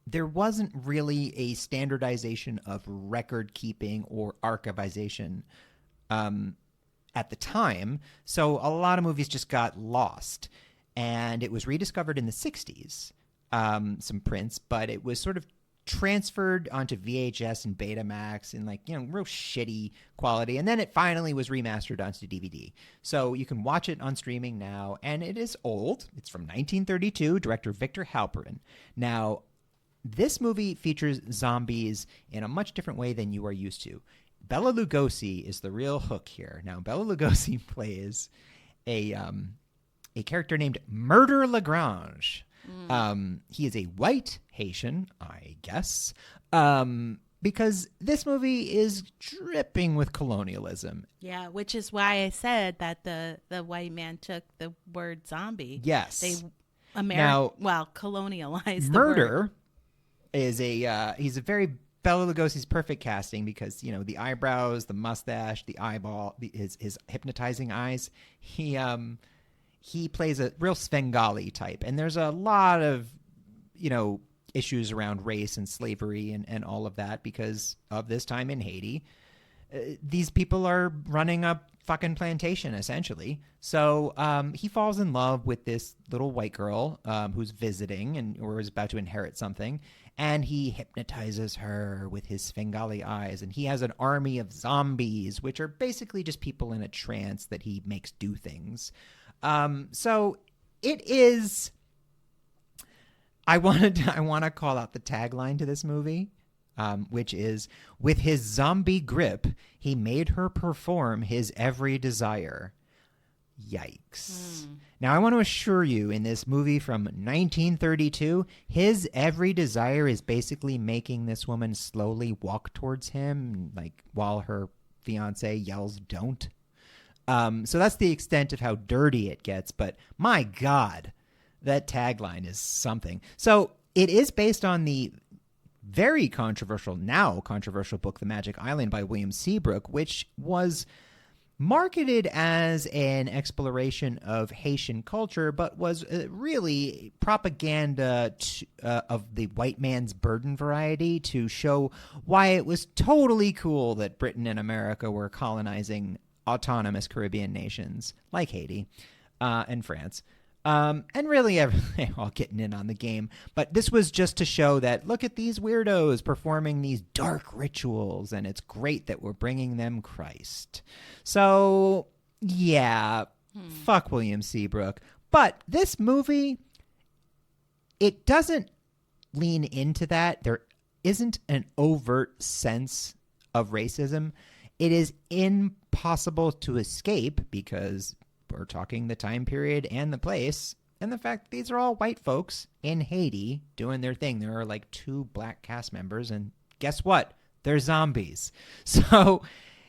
Speaker 2: there wasn't really a standardization of record keeping or archivization at the time, so a lot of movies just got lost, and it was rediscovered in the 60s, some prints, but it was sort of transferred onto VHS and Betamax in real shitty quality, and then it finally was remastered onto DVD. So you can watch it on streaming now, and it is old. It's from 1932, director Victor Halperin. Now, this movie features zombies in a much different way than you are used to. Bela Lugosi is the real hook here. Now, Bela Lugosi plays a character named Murder Lagrange. He is a white Haitian, I guess, because this movie is dripping with colonialism.
Speaker 1: Yeah, which is why I said that the white man took the word zombie.
Speaker 2: Yes.
Speaker 1: They colonialized
Speaker 2: Murder
Speaker 1: the word.
Speaker 2: Is he's a very Bela Lugosi's perfect casting because, the eyebrows, the mustache, the eyeball, his hypnotizing eyes. He plays a real Svengali type. And there's a lot of, issues around race and slavery and all of that because of this time in Haiti. These people are running a fucking plantation, essentially. So he falls in love with this little white girl who's visiting or is about to inherit something. And he hypnotizes her with his Svengali eyes. And he has an army of zombies, which are basically just people in a trance that he makes do things. So it is... I want to call out the tagline to this movie, which is, with his zombie grip, he made her perform his every desire. Yikes. Now, I want to assure you, in this movie from 1932, his every desire is basically making this woman slowly walk towards him, while her fiance yells, "Don't." So that's the extent of how dirty it gets, but my God, that tagline is something. So it is based on the very controversial book, The Magic Island by William Seabrook, which was marketed as an exploration of Haitian culture, but was really propaganda of the white man's burden variety to show why it was totally cool that Britain and America were colonizing autonomous Caribbean nations like Haiti and France. And really all getting in on the game. But this was just to show that, look at these weirdos performing these dark rituals, and it's great that we're bringing them Christ. So, yeah, fuck William Seabrook. But this movie, it doesn't lean into that. There isn't an overt sense of racism. It is impossible to escape because we're talking the time period and the place, and the fact that these are all white folks in Haiti doing their thing. There are like 2 black cast members, and guess what? They're zombies. So,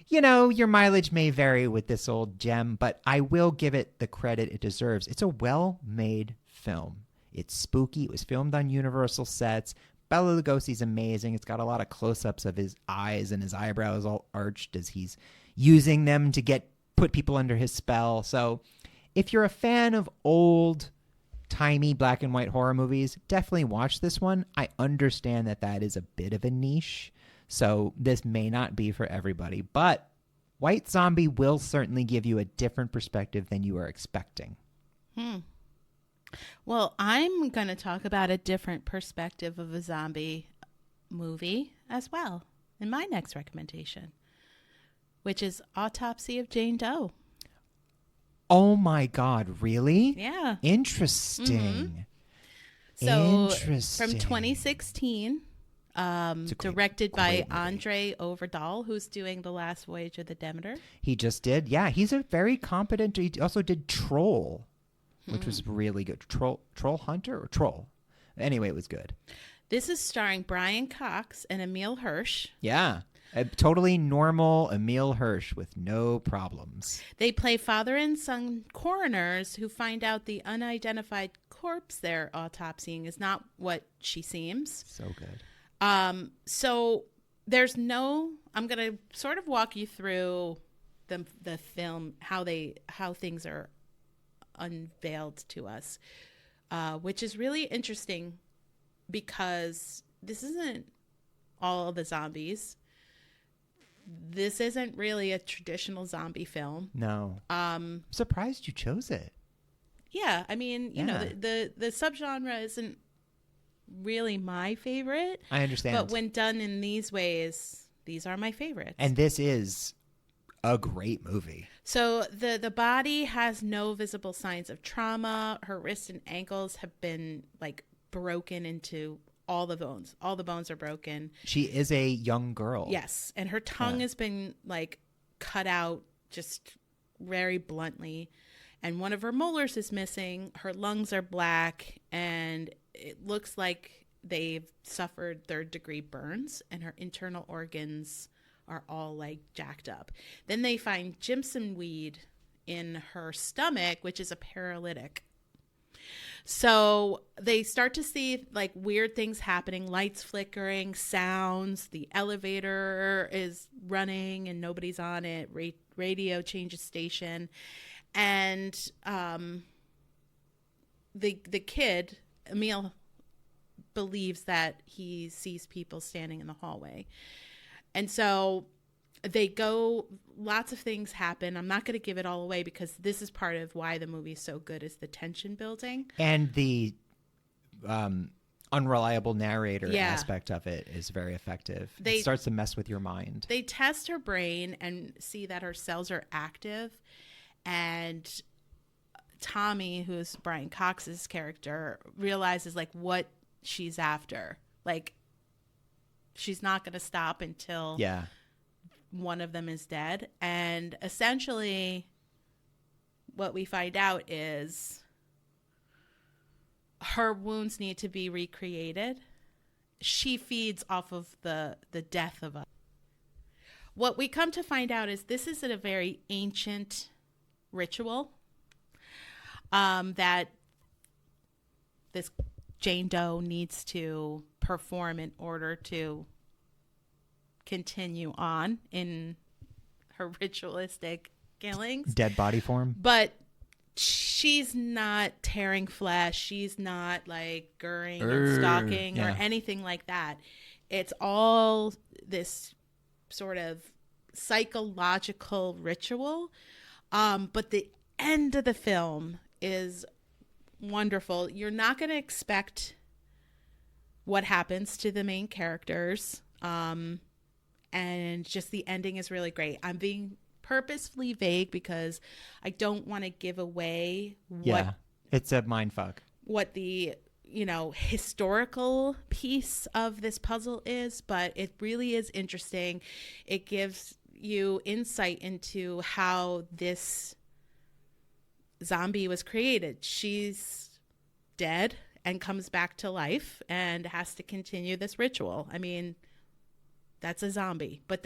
Speaker 2: you know, your mileage may vary with this old gem, but I will give it the credit it deserves. It's a well-made film. It's spooky. It was filmed on Universal sets. Bela Lugosi's amazing. It's got a lot of close-ups of his eyes and his eyebrows all arched as he's using them to put people under his spell. So if you're a fan of old, timey black and white horror movies, definitely watch this one. I understand that is a bit of a niche, so this may not be for everybody. But White Zombie will certainly give you a different perspective than you are expecting.
Speaker 1: Well, I'm going to talk about a different perspective of a zombie movie as well in my next recommendation, which is Autopsy of Jane Doe.
Speaker 2: Oh my God, really?
Speaker 1: Yeah.
Speaker 2: Interesting.
Speaker 1: So from 2016, directed by
Speaker 2: movie.
Speaker 1: Andre Overdahl, who's doing The Last Voyage of the Demeter.
Speaker 2: He just did. Yeah, he's a very competent. He also did Troll, which was really good. Troll Hunter or Troll? Anyway, it was good.
Speaker 1: This is starring Brian Cox and Emile Hirsch.
Speaker 2: Yeah. A totally normal Emile Hirsch with no problems.
Speaker 1: They play father and son coroners who find out the unidentified corpse they're autopsying is not what she seems.
Speaker 2: So good.
Speaker 1: So there's no, I'm going to sort of walk you through the film, how things are unveiled to us, which is really interesting because this isn't all of the zombies. This isn't really a traditional zombie film.
Speaker 2: No. I'm surprised you chose it.
Speaker 1: Yeah, I mean, you know, the subgenre isn't really my favorite.
Speaker 2: I understand.
Speaker 1: But when done in these ways, these are my favorites.
Speaker 2: And this is a great movie.
Speaker 1: So the body has no visible signs of trauma. Her wrists and ankles have been like broken into all the bones. All the bones are broken.
Speaker 2: She is a young girl.
Speaker 1: Yes. And her tongue has been like cut out just very bluntly. And one of her molars is missing. Her lungs are black. And it looks like they've suffered third-degree burns. And her internal organs are all like jacked up. Then they find Jimson weed in her stomach, which is a paralytic. So they start to see like weird things happening, lights flickering, sounds, the elevator is running and nobody's on it, radio changes station. And the kid, Emile, believes that he sees people standing in the hallway. And so they go, lots of things happen. I'm not going to give it all away because this is part of why the movie is so good, is the tension building.
Speaker 2: And the unreliable narrator aspect of it is very effective. It starts to mess with your mind.
Speaker 1: They test her brain and see that her cells are active. And Tommy, who's Brian Cox's character, realizes like what she's after. Like, she's not going to stop until one of them is dead. And essentially what we find out is her wounds need to be recreated. She feeds off of the death of us. What we come to find out is this is a very ancient ritual that this Jane Doe needs to perform in order to continue on in her ritualistic killings.
Speaker 2: Dead body form.
Speaker 1: But she's not tearing flesh. She's not like gurring and stalking or anything like that. It's all this sort of psychological ritual. But the end of the film is wonderful. You're not going to expect what happens to the main characters. And just the ending is really great. I'm being purposefully vague because I don't want to give away
Speaker 2: it's a mindfuck.
Speaker 1: What the, historical piece of this puzzle is, but it really is interesting. It gives, you insight into how this zombie was created. She's dead and comes back to life and has to continue this ritual. I mean, that's a zombie, but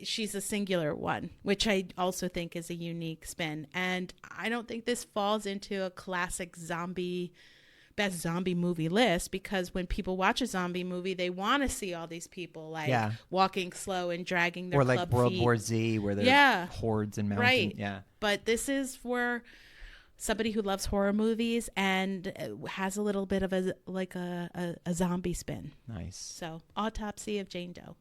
Speaker 1: she's a singular one, which I also think is a unique spin. And I don't think this falls into a classic best zombie movie list, because when people watch a zombie movie, they want to see all these people walking slow and dragging their club feet. Or like World
Speaker 2: War Z, where there's hordes and mountains.
Speaker 1: Right.
Speaker 2: Yeah.
Speaker 1: But this is for somebody who loves horror movies and has a little bit of a zombie spin.
Speaker 2: Nice.
Speaker 1: So, Autopsy of Jane Doe.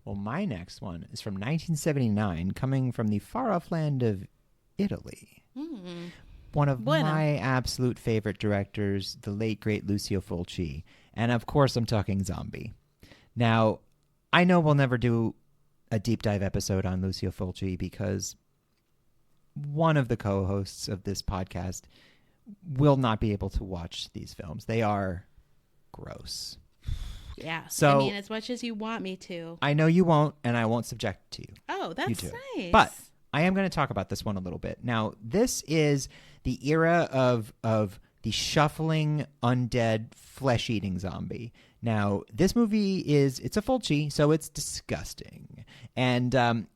Speaker 2: Well, my next one is from 1979, coming from the far-off land of Italy. One of my absolute favorite directors, the late, great Lucio Fulci. And, of course, I'm talking Zombie. Now, I know we'll never do a deep dive episode on Lucio Fulci because one of the co-hosts of this podcast will not be able to watch these films. They are gross.
Speaker 1: Yeah.
Speaker 2: So,
Speaker 1: I mean, as much as you want me to.
Speaker 2: I know you won't, and I won't subject to you.
Speaker 1: Oh, that's nice.
Speaker 2: But I am going to talk about this one a little bit. Now, this is the era of the shuffling, undead, flesh-eating zombie. Now, this movie it's a Fulci, so it's disgusting. And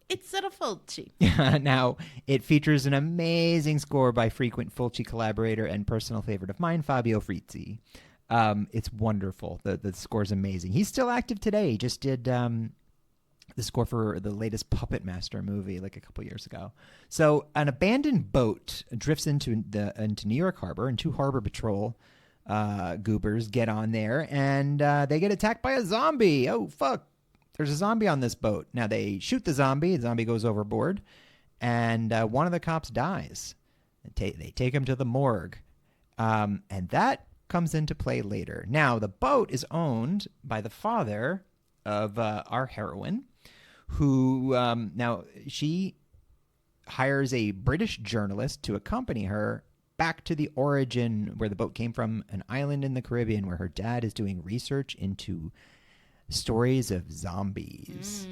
Speaker 1: it's a Fulci.
Speaker 2: Now, it features an amazing score by frequent Fulci collaborator and personal favorite of mine, Fabio Frizzi. It's wonderful. The score's amazing. He's still active today. He just did the score for the latest Puppet Master movie like a couple years ago. So an abandoned boat drifts into New York Harbor, and two harbor patrol goobers get on there, and they get attacked by a zombie. Oh, fuck. There's a zombie on this boat. Now they shoot the zombie. The zombie goes overboard, and one of the cops dies. They take him to the morgue, and that comes into play later. Now, the boat is owned by the father of our heroine, who now she hires a British journalist to accompany her back to the origin where the boat came from, an island in the Caribbean where her dad is doing research into stories of zombies.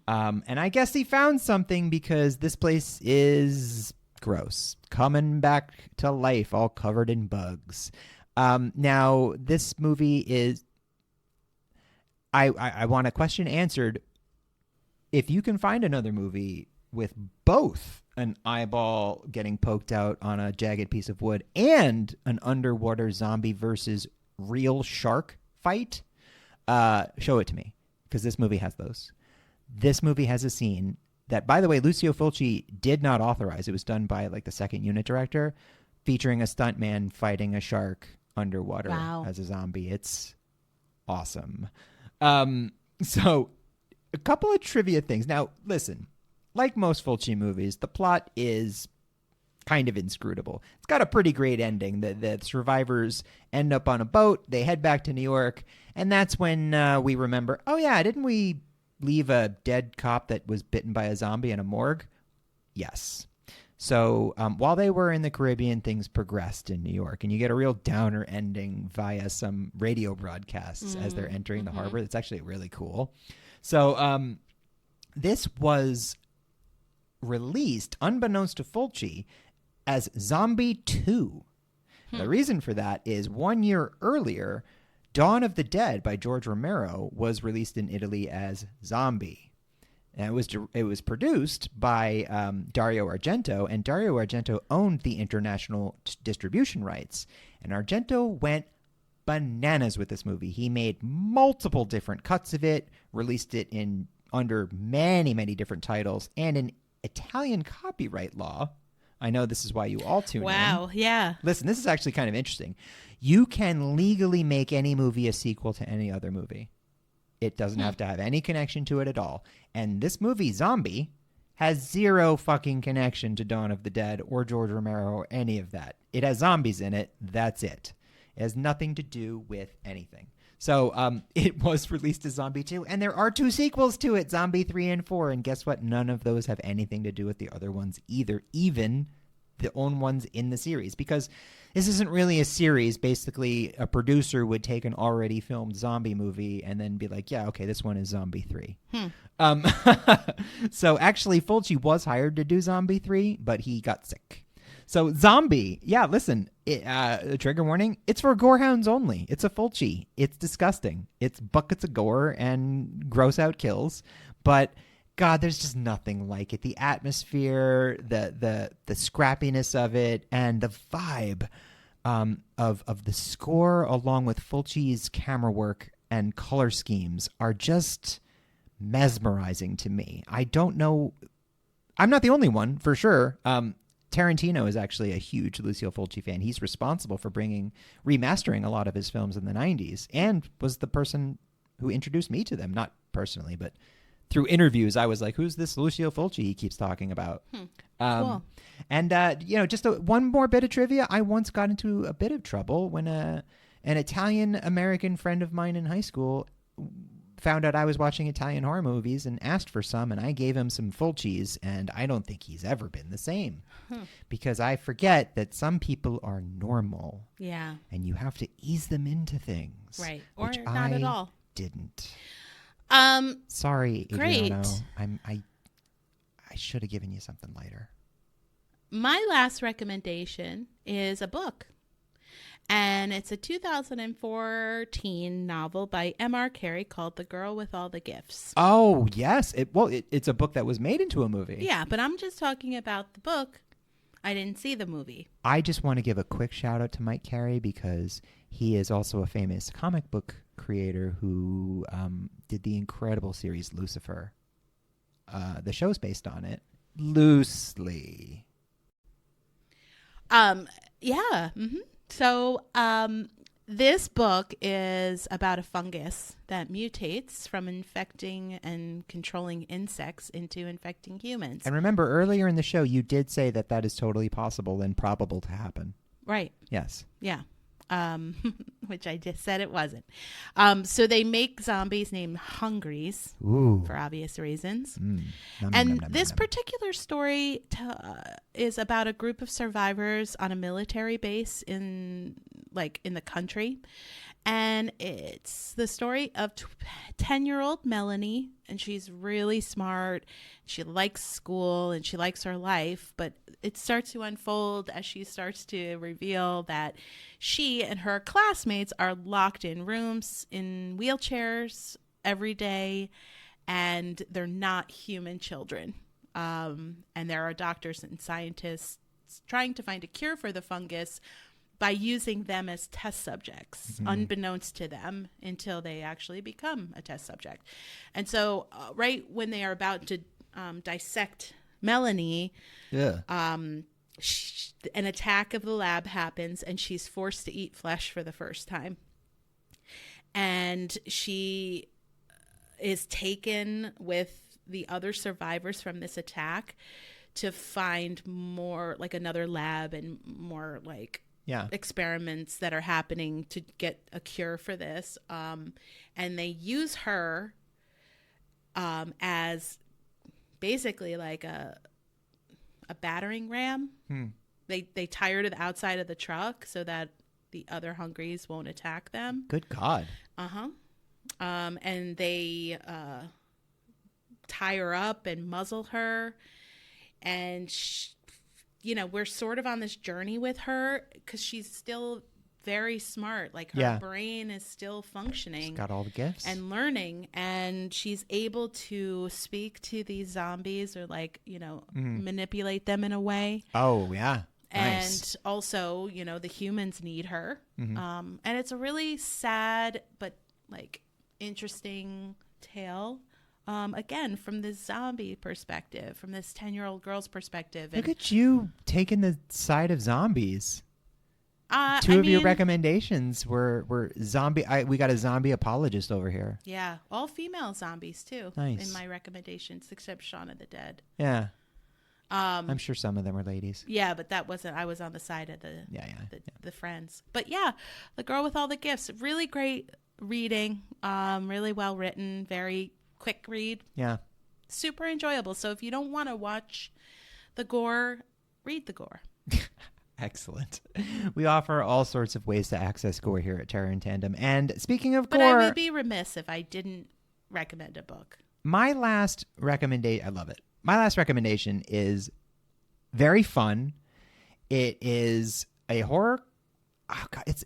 Speaker 2: And I guess he found something because this place is gross, coming back to life all covered in bugs. Now, this movie is... I want a question answered. If you can find another movie with both an eyeball getting poked out on a jagged piece of wood and an underwater zombie versus real shark fight, show it to me, because this movie has those. This movie has a scene that, by the way, Lucio Fulci did not authorize. It was done by like the second unit director, featuring a stuntman fighting a shark underwater as a zombie. It's awesome. So a couple of trivia things. Now, listen, like most Fulci movies, the plot is kind of inscrutable. It's got a pretty great ending. The survivors end up on a boat. They head back to New York. And that's when we remember, oh, yeah, didn't we leave a dead cop that was bitten by a zombie in a morgue? Yes. So while they were in the Caribbean, things progressed in New York. And you get a real downer ending via some radio broadcasts as they're entering the harbor. That's actually really cool. So this was released, unbeknownst to Fulci, as Zombie 2. The reason for that is 1 year earlier, Dawn of the Dead by George Romero was released in Italy as Zombie. And it was produced by Dario Argento, and Dario Argento owned the international distribution rights. And Argento went bananas with this movie. He made multiple different cuts of it, released it under many, many different titles, and in Italian copyright law. I know this is why you all tune in.
Speaker 1: Wow, yeah.
Speaker 2: Listen, this is actually kind of interesting. You can legally make any movie a sequel to any other movie. It doesn't have to have any connection to it at all. And this movie, Zombie, has zero fucking connection to Dawn of the Dead or George Romero or any of that. It has zombies in it. That's it. It has nothing to do with anything. So it was released as Zombie 2, and there are 2 sequels to it, Zombie 3 and 4. And guess what? None of those have anything to do with the other ones either, even the own ones in the series, because this isn't really a series. Basically, a producer would take an already filmed zombie movie and then be like, yeah, okay, this one is Zombie 3. So actually, Fulci was hired to do Zombie 3, but he got sick. So Zombie, yeah, listen, trigger warning, it's for gorehounds only. It's a Fulci. It's disgusting. It's buckets of gore and gross out kills. But God, there's just nothing like it. The atmosphere, the scrappiness of it, and the vibe of the score, along with Fulci's camera work and color schemes, are just mesmerizing to me. I don't know. I'm not the only one, for sure. Tarantino is actually a huge Lucio Fulci fan. He's responsible for remastering a lot of his films in the 90s and was the person who introduced me to them. Not personally, but through interviews, I was like, who's this Lucio Fulci he keeps talking about?
Speaker 1: Cool.
Speaker 2: And, just one more bit of trivia. I once got into a bit of trouble when an Italian-American friend of mine in high school found out I was watching Italian horror movies and asked for some, and I gave him some Fulcis, and I don't think he's ever been the same. Because I forget that some people are normal. Yeah. And you have to ease them into things.
Speaker 1: Right. Or not at all.
Speaker 2: Didn't. Sorry, Adriano. I should have given you something lighter.
Speaker 1: My last recommendation is a book. And it's a 2014 novel by M.R. Carey called The Girl with All the Gifts.
Speaker 2: Oh, yes. It's a book that was made into a movie.
Speaker 1: Yeah, but I'm just talking about the book. I didn't see the movie.
Speaker 2: I just want to give a quick shout out to Mike Carey because he is also a famous comic book creator who did the incredible series Lucifer. The show's based on it. Loosely.
Speaker 1: Yeah. Mm-hmm. So this book is about a fungus that mutates from infecting and controlling insects into infecting humans.
Speaker 2: And remember, earlier in the show, you did say that is totally possible and probable to happen.
Speaker 1: Right.
Speaker 2: Yes.
Speaker 1: Yeah. Which I just said it wasn't. So they make zombies named Hungries for obvious reasons. This particular story is about a group of survivors on a military base in the country. And it's the story of 10-year-old Melanie, and she's really smart. She likes school and she likes her life, but it starts to unfold as she starts to reveal that she and her classmates are locked in rooms in wheelchairs every day, and they're not human children. And there are doctors and scientists trying to find a cure for the fungus by using them as test subjects, unbeknownst to them, until they actually become a test subject. And so right when they are about to dissect Melanie, an attack of the lab happens, and she's forced to eat flesh for the first time. And she is taken with the other survivors from this attack to find more, another lab and more, experiments that are happening to get a cure for this. And they use her as basically a battering ram. They tie her to the outside of the truck so that the other Hungries won't attack them.
Speaker 2: Good God.
Speaker 1: And they tie her up and muzzle her. And we're sort of on this journey with her because she's still very smart. Her brain is still functioning.
Speaker 2: She's got all the gifts.
Speaker 1: And learning. And she's able to speak to these zombies or manipulate them in a way.
Speaker 2: Oh, yeah.
Speaker 1: Nice. And also, the humans need her. And it's a really sad but interesting tale. Again, from this zombie perspective, from this 10-year-old girl's perspective.
Speaker 2: Look at you taking the side of zombies. Two of your recommendations were zombie. We got a zombie apologist over here.
Speaker 1: Yeah, all female zombies too.
Speaker 2: Nice.
Speaker 1: In my recommendations, except Shaun of the Dead.
Speaker 2: Yeah. I'm sure some of them were ladies.
Speaker 1: Yeah, but that wasn't. I was on the side of the friends. But yeah, The Girl with All the Gifts. Really great reading. Really well written. Very quick read.
Speaker 2: Yeah.
Speaker 1: Super enjoyable. So if you don't want to watch the gore read the gore.
Speaker 2: Excellent. We offer all sorts of ways to access gore here at Terror in Tandem. And speaking of
Speaker 1: But
Speaker 2: gore,
Speaker 1: I would be remiss if I didn't recommend a book.
Speaker 2: my last recommendation, I love it. My last recommendation is very fun. It is a horror. Oh God, it's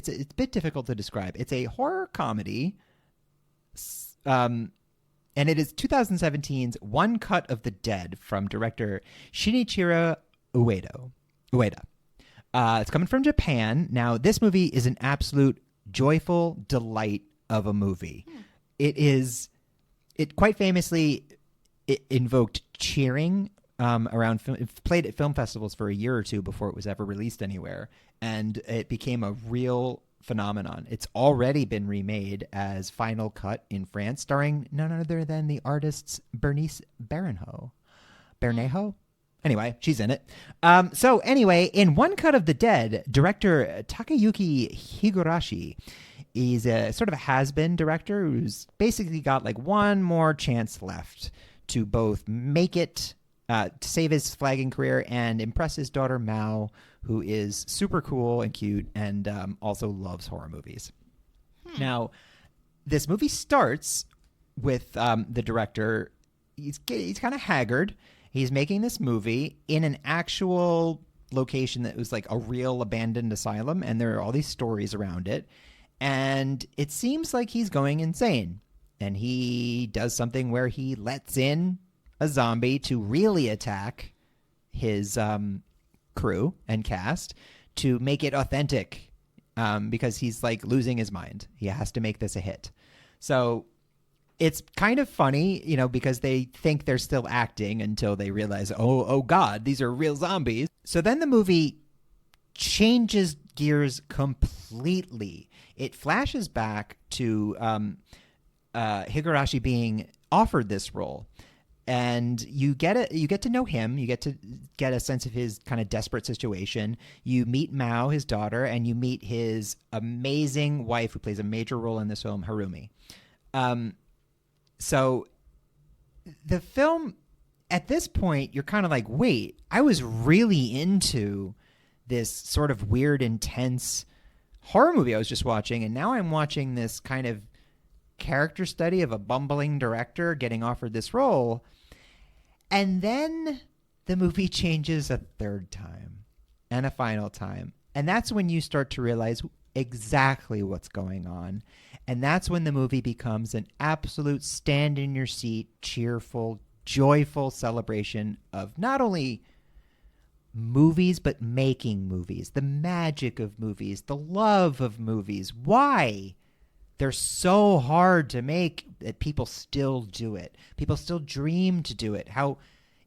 Speaker 2: a bit difficult to describe. It's a horror comedy. And it is 2017's One Cut of the Dead from director Shinichiro Ueda. It's coming from Japan. Now, this movie is an absolute joyful delight of a movie. It quite famously invoked cheering around. It played at film festivals for a year or two before it was ever released anywhere, and it became a real phenomenon. It's already been remade as Final Cut in France, starring none other than the artist Bernice Bernejo. Anyway, she's in it. So anyway, in One Cut of the Dead, director Takayuki Higurashi is a sort of a has-been director who's basically got like one more chance left to both make it, to save his flagging career and impress his daughter Mao, who is super cool and cute and also loves horror movies. Now, this movie starts with the director. He's kind of haggard. He's making this movie in an actual location that was like a real abandoned asylum, and there are all these stories around it. And it seems like he's going insane. And he does something where he lets in a zombie to really attack his crew and cast to make it authentic, because he's like losing his mind. He has to make this a hit. So it's kind of funny, because they think they're still acting until they realize, oh God, these are real zombies. So then the movie changes gears completely. It flashes back to Higurashi being offered this role. And you get to know him. You get to get a sense of his kind of desperate situation. You meet Mao, his daughter, and you meet his amazing wife, who plays a major role in this film, Harumi. So the film, at this point, you're kind of like, wait, I was really into this sort of weird, intense horror movie I was just watching, and now I'm watching this kind of character study of a bumbling director getting offered this role. And then the movie changes a third time and a final time. And that's when you start to realize exactly what's going on. And that's when the movie becomes an absolute stand in your seat, cheerful, joyful celebration of not only movies, but making movies, the magic of movies, the love of movies. Why they're so hard to make that people still do it. People still dream to do it. How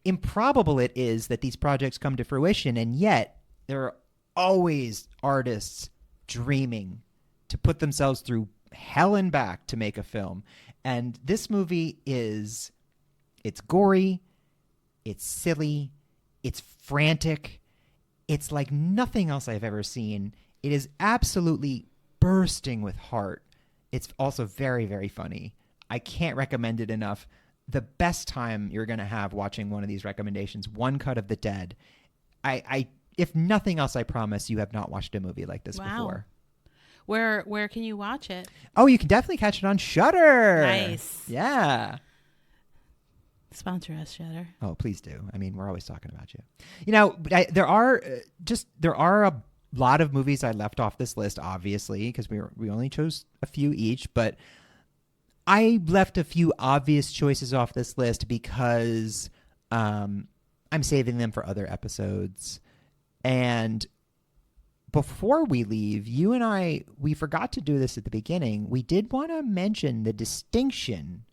Speaker 2: improbable it is that these projects come to fruition, and yet there are always artists dreaming to put themselves through hell and back to make a film. And this movie it's gory, it's silly, it's frantic, it's like nothing else I've ever seen. It is absolutely bursting with heart. It's also very, very funny. I can't recommend it enough. The best time you're going to have watching one of these recommendations, One Cut of the Dead. I if nothing else, I promise you have not watched a movie like this before.
Speaker 1: Where can you watch it?
Speaker 2: Oh, you can definitely catch it on Shudder.
Speaker 1: Nice.
Speaker 2: Yeah.
Speaker 1: Sponsor us, Shudder.
Speaker 2: Oh, please do. I mean, we're always talking about you. There are a lot of movies I left off this list, obviously, because we only chose a few each, but I left a few obvious choices off this list because I'm saving them for other episodes. And before we leave, you and I, we forgot to do this at the beginning. We did want to mention the distinction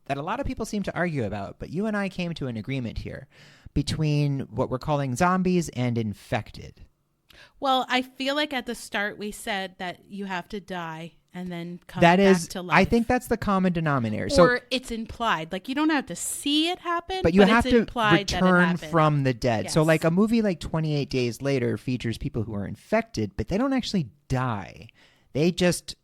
Speaker 2: that a lot of people seem to argue about, but you and I came to an agreement here between what we're calling zombies and infected.
Speaker 1: Well, I feel like at the start we said that you have to die and then come back to life.
Speaker 2: I think that's the common denominator.
Speaker 1: Or it's implied. Like, you don't have to see it happen,
Speaker 2: but you have
Speaker 1: it's
Speaker 2: to
Speaker 1: implied
Speaker 2: return from the dead.
Speaker 1: Yes.
Speaker 2: So like a movie like 28 Days Later features people who are infected, but they don't actually die. They just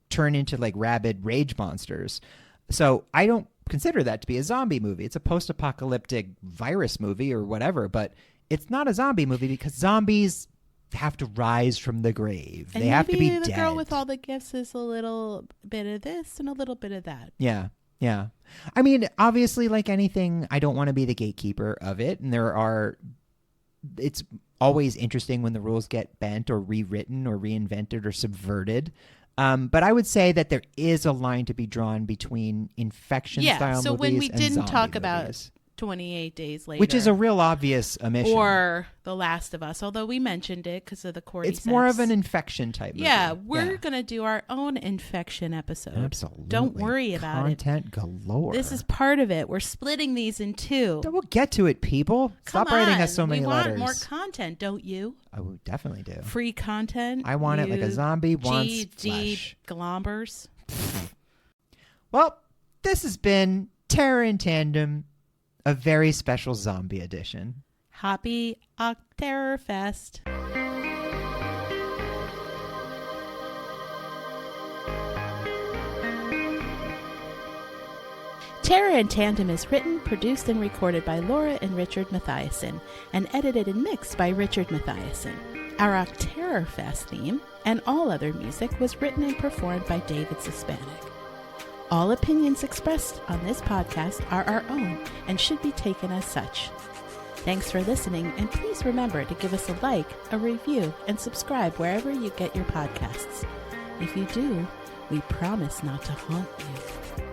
Speaker 2: turn into like rabid rage monsters. So I don't consider that to be a zombie movie. It's a post-apocalyptic virus movie or whatever, but it's not a zombie movie because zombies have to rise from the grave.
Speaker 1: And
Speaker 2: they have to be
Speaker 1: the
Speaker 2: dead.
Speaker 1: girl with all the gifts is a little bit of this and a little bit of that.
Speaker 2: Yeah. Yeah. I mean, obviously, like anything, I don't want to be the gatekeeper of it. And it's always interesting when the rules get bent or rewritten or reinvented or subverted. But I would say that there is a line to be drawn between infection-style movies
Speaker 1: so when we
Speaker 2: and
Speaker 1: didn't
Speaker 2: zombie
Speaker 1: talk
Speaker 2: movies.
Speaker 1: about 28 Days Later.
Speaker 2: Which is a real obvious omission.
Speaker 1: Or The Last of Us, although we mentioned it because of the cordyceps.
Speaker 2: It's more of an infection type movie.
Speaker 1: Yeah, we're going to do our own infection episode.
Speaker 2: Absolutely.
Speaker 1: Don't worry about
Speaker 2: Content galore.
Speaker 1: This is part of it. We're splitting these in two.
Speaker 2: We'll get to it, people. Stop
Speaker 1: Come
Speaker 2: writing
Speaker 1: on.
Speaker 2: us so many letters.
Speaker 1: We want more content, don't you?
Speaker 2: I would definitely do.
Speaker 1: Free content.
Speaker 2: I want it like a zombie wants flesh.
Speaker 1: Glombers.
Speaker 2: Well, this has been Terror in Tandem, a very special zombie edition.
Speaker 1: Happy Octerrorfest. Terror in Tandem is written, produced, and recorded by Laura and Richard Mathiasen, and edited and mixed by Richard Mathiasen. Our Octerrorfest theme and all other music was written and performed by David Suspanic. All opinions expressed on this podcast are our own and should be taken as such. Thanks for listening, and please remember to give us a like, a review, and subscribe wherever you get your podcasts. If you do, we promise not to haunt you.